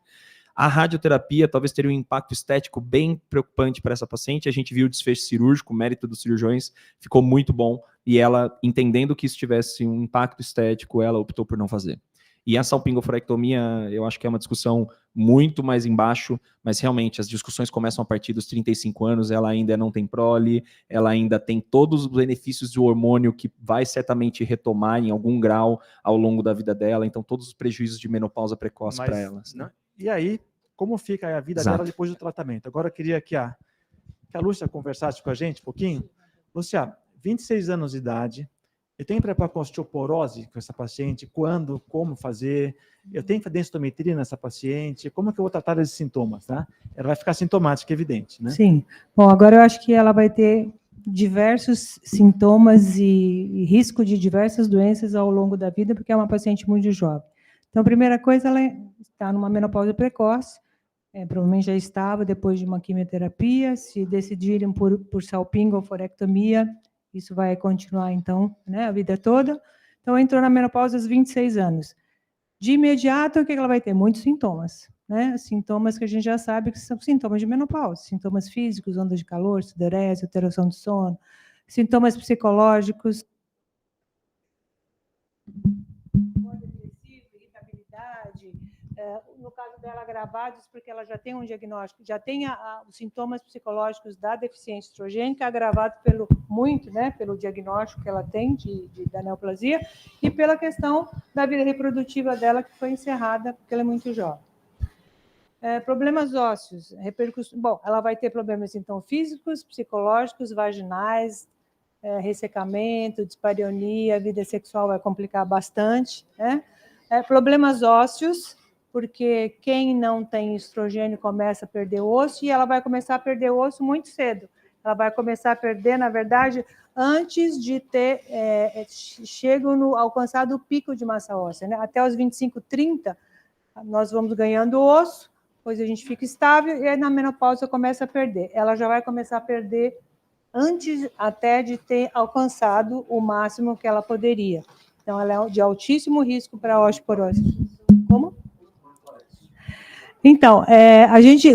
A radioterapia talvez teria um impacto estético bem preocupante para essa paciente. A gente viu o desfecho cirúrgico, o mérito dos cirurgiões ficou muito bom, e ela, entendendo que isso tivesse um impacto estético, ela optou por não fazer. E a salpingoforectomia, eu acho que é uma discussão muito mais embaixo, mas realmente as discussões começam a partir dos 35 anos, ela ainda não tem prole, ela ainda tem todos os benefícios do hormônio que vai certamente retomar em algum grau ao longo da vida dela, então todos os prejuízos de menopausa precoce para elas. Né? E aí, como fica a vida Exato. dela depois do tratamento? Agora eu queria que a Lúcia conversasse com a gente um pouquinho. Lúcia, 26 anos de idade, eu tenho que preparar com osteoporose com essa paciente? Quando? Como fazer? Eu tenho que fazer densitometria nessa paciente? Como é que eu vou tratar desses sintomas? Tá? Ela vai ficar sintomática, evidente, né? Sim. Bom, agora eu acho que ela vai ter diversos sintomas e risco de diversas doenças ao longo da vida, porque é uma paciente muito jovem. Então, a primeira coisa, ela está numa menopausa precoce, provavelmente já estava depois de uma quimioterapia. Se decidirem por salpingoforectomia, isso vai continuar, então, né, a vida toda. Então, entrou na menopausa aos 26 anos. De imediato, o que ela vai ter? Muitos sintomas, né? Sintomas que a gente já sabe que são sintomas de menopausa. Sintomas físicos, ondas de calor, sudorese, alteração do sono. Sintomas psicológicos. Depressivo, irritabilidade. No caso dela, agravados, porque ela já tem um diagnóstico, já tem os sintomas psicológicos da deficiência estrogênica, agravado pelo diagnóstico que ela tem da neoplasia, e pela questão da vida reprodutiva dela, que foi encerrada, porque ela é muito jovem. Problemas ósseos, repercussão. Bom, ela vai ter problemas, então, físicos, psicológicos, vaginais, ressecamento, dispareunia, a vida sexual vai complicar bastante, né? Problemas ósseos, porque quem não tem estrogênio começa a perder osso, e ela vai começar a perder osso muito cedo. Ela vai começar a perder, na verdade, antes de ter alcançado o pico de massa óssea, né? Até os 25, 30, nós vamos ganhando osso, depois a gente fica estável, e aí na menopausa começa a perder. Ela já vai começar a perder antes até de ter alcançado o máximo que ela poderia. Então, ela é de altíssimo risco para a osteoporose. Como? Então,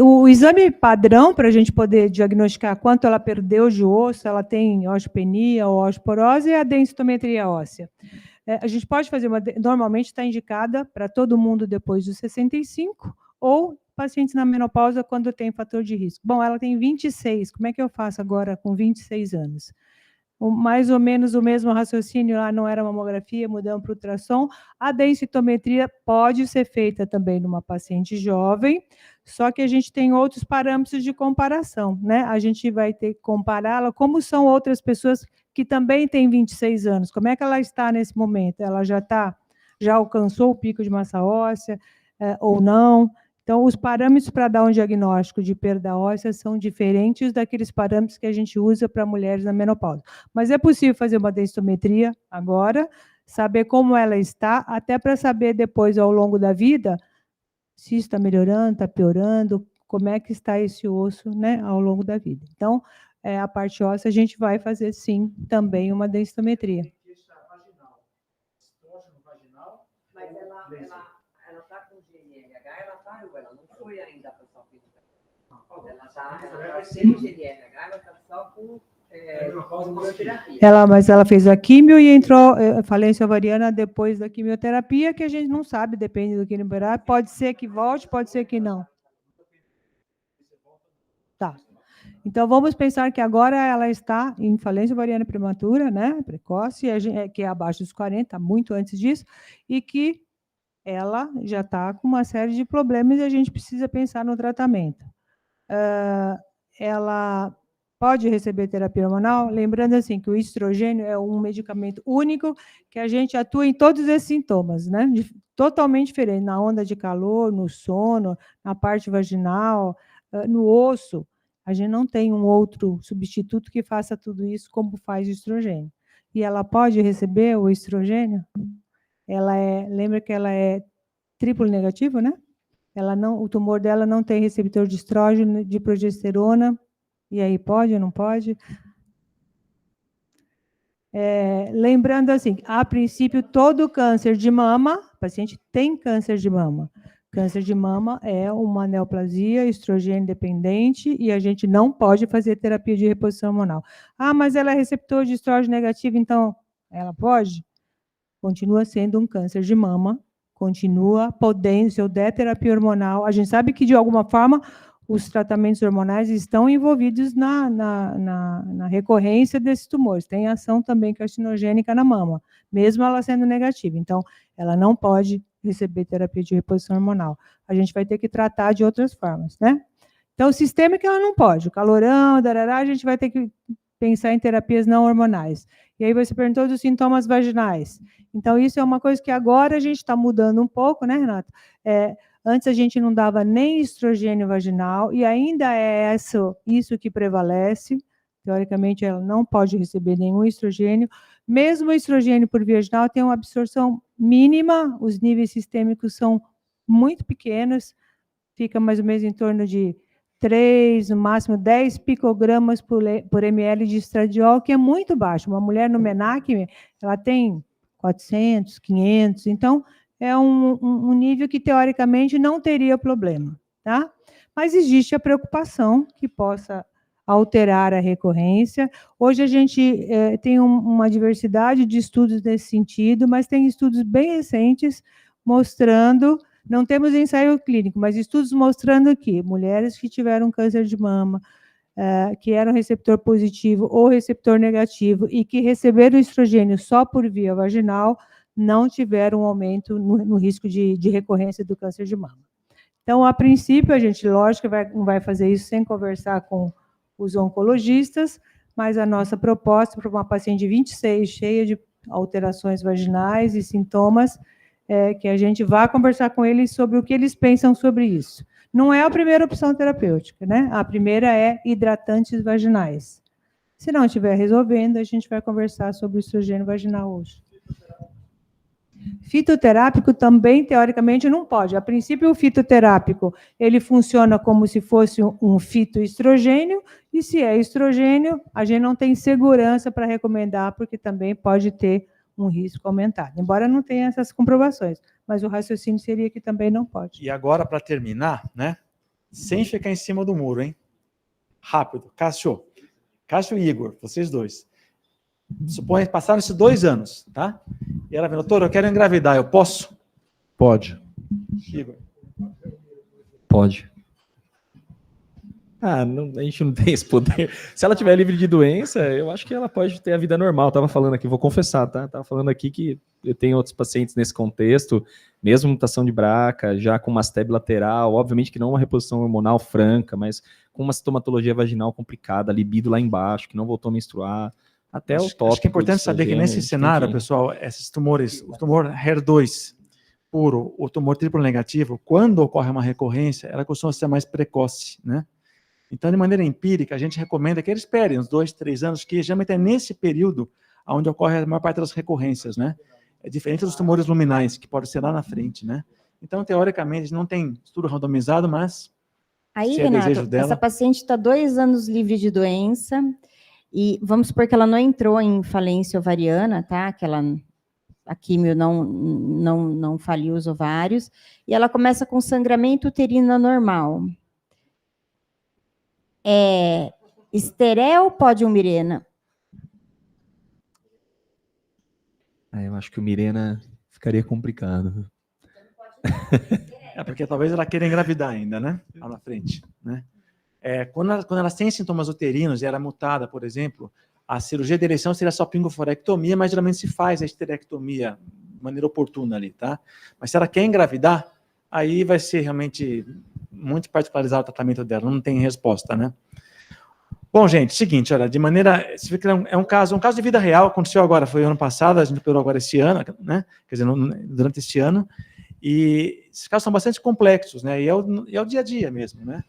o exame padrão para a gente poder diagnosticar quanto ela perdeu de osso, ela tem osteopenia ou osteoporose, é a densitometria óssea. A gente pode fazer normalmente está indicada para todo mundo depois dos 65, ou pacientes na menopausa quando tem fator de risco. Bom, ela tem 26, como é que eu faço agora com 26 anos? Mais ou menos o mesmo raciocínio, lá não era mamografia, mudamos para ultrassom. A densitometria pode ser feita também numa paciente jovem, só que a gente tem outros parâmetros de comparação, né? A gente vai ter que compará-la como são outras pessoas que também têm 26 anos. Como é que ela está nesse momento? Ela já alcançou o pico de massa óssea ou não? Então, os parâmetros para dar um diagnóstico de perda óssea são diferentes daqueles parâmetros que a gente usa para mulheres na menopausa. Mas é possível fazer uma densitometria agora, saber como ela está, até para saber depois, ao longo da vida, se isso está melhorando, está piorando, como é que está esse osso, né, ao longo da vida. Então, a parte óssea, a gente vai fazer, sim, também uma densitometria. Mas ela está com GNRH, ela parou, ela não foi ainda para salpingoterapia. Ela sem GNRH, ela está só com quimioterapia. Mas ela fez a quimio e entrou falência ovariana depois da quimioterapia, que a gente não sabe, depende do quimioterapia. Pode ser que volte, pode ser que não. Tá. Então, vamos pensar que agora ela está em falência ovariana prematura, né, precoce, que é abaixo dos 40, muito antes disso, e que ela já está com uma série de problemas e a gente precisa pensar no tratamento. Ela pode receber terapia hormonal, lembrando assim que o estrogênio é um medicamento único que a gente atua em todos esses sintomas, né? Totalmente diferente, na onda de calor, no sono, na parte vaginal, no osso. A gente não tem um outro substituto que faça tudo isso como faz o estrogênio. E ela pode receber o estrogênio? Lembra que ela é triplo negativo, né? O tumor dela não tem receptor de estrógeno, de progesterona. E aí, pode ou não pode? Lembrando assim, a princípio, todo câncer de mama, o paciente tem câncer de mama. Câncer de mama é uma neoplasia estrogênio dependente e a gente não pode fazer terapia de reposição hormonal. Ah, mas ela é receptor de estrógeno negativo, então ela pode? Continua sendo um câncer de mama, continua podendo, se eu der terapia hormonal, a gente sabe que, de alguma forma, os tratamentos hormonais estão envolvidos na recorrência desses tumores. Tem ação também carcinogênica na mama, mesmo ela sendo negativa. Então, ela não pode receber terapia de reposição hormonal. A gente vai ter que tratar de outras formas, né? Então, o sistema é que ela não pode. O calorão, darará, a gente vai ter que pensar em terapias não hormonais. E aí você perguntou dos sintomas vaginais. Então, isso é uma coisa que agora a gente está mudando um pouco, né, Renato? Antes a gente não dava nem estrogênio vaginal, e ainda é isso que prevalece. Teoricamente, ela não pode receber nenhum estrogênio. Mesmo o estrogênio por via vaginal tem uma absorção mínima, os níveis sistêmicos são muito pequenos, fica mais ou menos em torno de 3, no máximo 10 picogramas por ml de estradiol, que é muito baixo. Uma mulher no MENAC, ela tem 400, 500, então é um nível que, teoricamente, não teria problema, tá? Mas existe a preocupação que possa alterar a recorrência. Hoje a gente tem uma diversidade de estudos nesse sentido, mas tem estudos bem recentes mostrando, não temos ensaio clínico, mas estudos mostrando que mulheres que tiveram câncer de mama, que eram receptor positivo ou receptor negativo e que receberam estrogênio só por via vaginal, não tiveram um aumento no risco de recorrência do câncer de mama. Então, a princípio, a gente, lógico, não vai fazer isso sem conversar com os oncologistas, mas a nossa proposta para uma paciente de 26, cheia de alterações vaginais e sintomas, é que a gente vá conversar com eles sobre o que eles pensam sobre isso. Não é a primeira opção terapêutica, né? A primeira é hidratantes vaginais. Se não estiver resolvendo, a gente vai conversar sobre o estrogênio vaginal hoje. Fitoterápico também, teoricamente, não pode. A princípio, o fitoterápico, ele funciona como se fosse um fitoestrogênio, e se é estrogênio, a gente não tem segurança para recomendar, porque também pode ter um risco aumentado. Embora não tenha essas comprovações, mas o raciocínio seria que também não pode. E agora, para terminar, né? Sem ficar em cima do muro, hein? Rápido. Cássio e Igor, vocês dois. Suponha que passaram esses 2 anos, tá? E ela falou, doutor, eu quero engravidar, eu posso? Pode. Igor. Pode. A gente não tem esse poder. Se ela tiver livre de doença, eu acho que ela pode ter a vida normal. Estava falando aqui, vou confessar, tá? Estava falando aqui que eu tenho outros pacientes nesse contexto, mesmo mutação de BRCA, já com mastebe lateral, obviamente que não uma reposição hormonal franca, mas com uma sintomatologia vaginal complicada, libido lá embaixo, que não voltou a menstruar, até o tópico. Acho que é importante saber que nesse cenário, pessoal, esses tumores, o tumor HER2 puro, o tumor triplo negativo, quando ocorre uma recorrência, ela costuma ser mais precoce, né? Então, de maneira empírica, a gente recomenda que eles esperem uns 2, 3 anos, que geralmente é nesse período onde ocorre a maior parte das recorrências, né? É diferente dos tumores luminais, que pode ser lá na frente, né? Então, teoricamente, não tem estudo randomizado, mas aí, se é Renato, desejo dela... essa paciente está 2 anos livre de doença, e vamos supor que ela não entrou em falência ovariana, tá? Que a químio não faliu os ovários, e ela começa com sangramento uterino anormal. Esterel pode um Mirena? Eu acho que o Mirena ficaria complicado. Porque talvez ela queira engravidar ainda, né? Lá na frente, né? Quando elas têm sintomas uterinos e ela é mutada, por exemplo, a cirurgia de eleição seria só pingoforectomia, mas geralmente se faz a esterectomia de maneira oportuna ali, tá? Mas se ela quer engravidar, aí vai ser realmente muito particularizado o tratamento dela, não tem resposta, né? Bom, gente, seguinte, olha, de maneira, você vê que é um caso de vida real, aconteceu agora, foi ano passado, a gente operou agora esse ano, né? Quer dizer, durante este ano, e esses casos são bastante complexos, né? E é o dia a dia mesmo, né?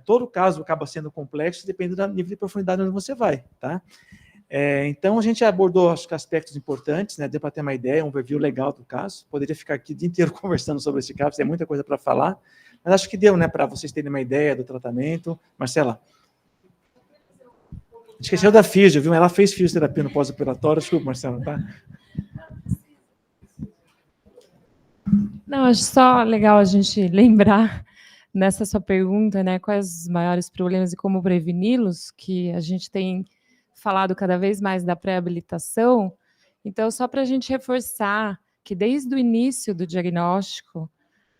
Todo caso acaba sendo complexo, depende do nível de profundidade onde você vai, tá? Então, a gente abordou, acho que, aspectos importantes, né? Deu para ter uma ideia, um overview legal do caso. Poderia ficar aqui o dia inteiro conversando sobre esse caso, tem muita coisa para falar, mas acho que deu, né, para vocês terem uma ideia do tratamento. Marcela? Esqueceu da fisio, viu? Ela fez fisioterapia no pós-operatório. Desculpa, Marcela, tá? Não, acho só legal a gente lembrar nessa sua pergunta, né, quais os maiores problemas e como preveni-los, que a gente tem falado cada vez mais da pré-habilitação. Então, só para a gente reforçar que desde o início do diagnóstico,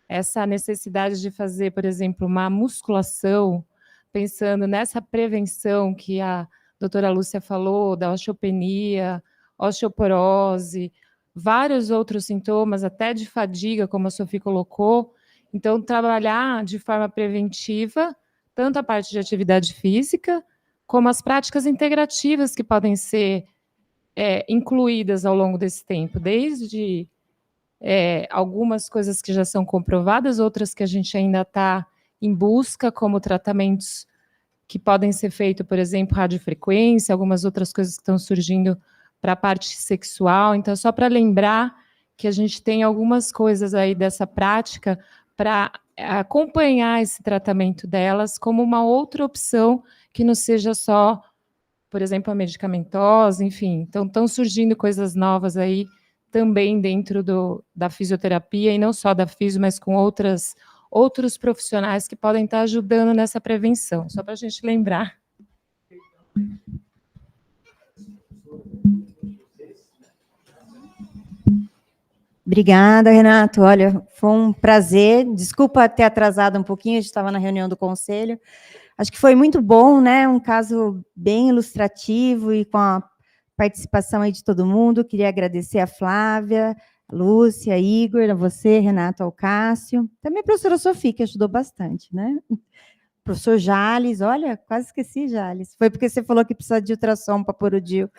essa necessidade de fazer, por exemplo, uma musculação, pensando nessa prevenção que a doutora Lúcia falou, da osteopenia, osteoporose, vários outros sintomas, até de fadiga, como a Sofia colocou. Então, trabalhar de forma preventiva, tanto a parte de atividade física, como as práticas integrativas que podem ser incluídas ao longo desse tempo, desde algumas coisas que já são comprovadas, outras que a gente ainda está em busca, como tratamentos que podem ser feitos, por exemplo, radiofrequência, algumas outras coisas que estão surgindo para a parte sexual. Então, só para lembrar que a gente tem algumas coisas aí dessa prática para acompanhar esse tratamento delas como uma outra opção que não seja só, por exemplo, a medicamentosa, enfim. Então, estão surgindo coisas novas aí também dentro da fisioterapia, e não só da fisio, mas com outros profissionais que podem estar ajudando nessa prevenção, só para a gente lembrar. Obrigada, Renato. Olha, foi um prazer. Desculpa ter atrasado um pouquinho, a gente estava na reunião do conselho. Acho que foi muito bom, né? Um caso bem ilustrativo e com a participação aí de todo mundo. Queria agradecer a Flávia, a Lúcia, a Igor, a você, Renato, ao Cássio. Também a professora Sofia, que ajudou bastante, né? Professor Jales, olha, quase esqueci, Jales. Foi porque você falou que precisa de ultrassom para pôr o DIU.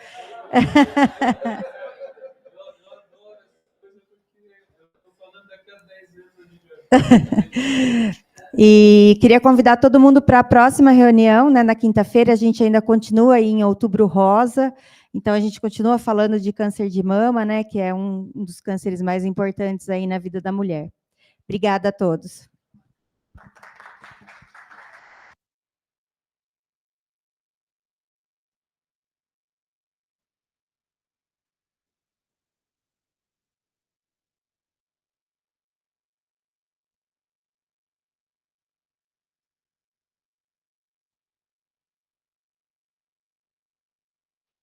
E queria convidar todo mundo para a próxima reunião, né, na quinta-feira. A gente ainda continua aí em Outubro Rosa, então a gente continua falando de câncer de mama, né, que é um dos cânceres mais importantes aí na vida da mulher. Obrigada a todos.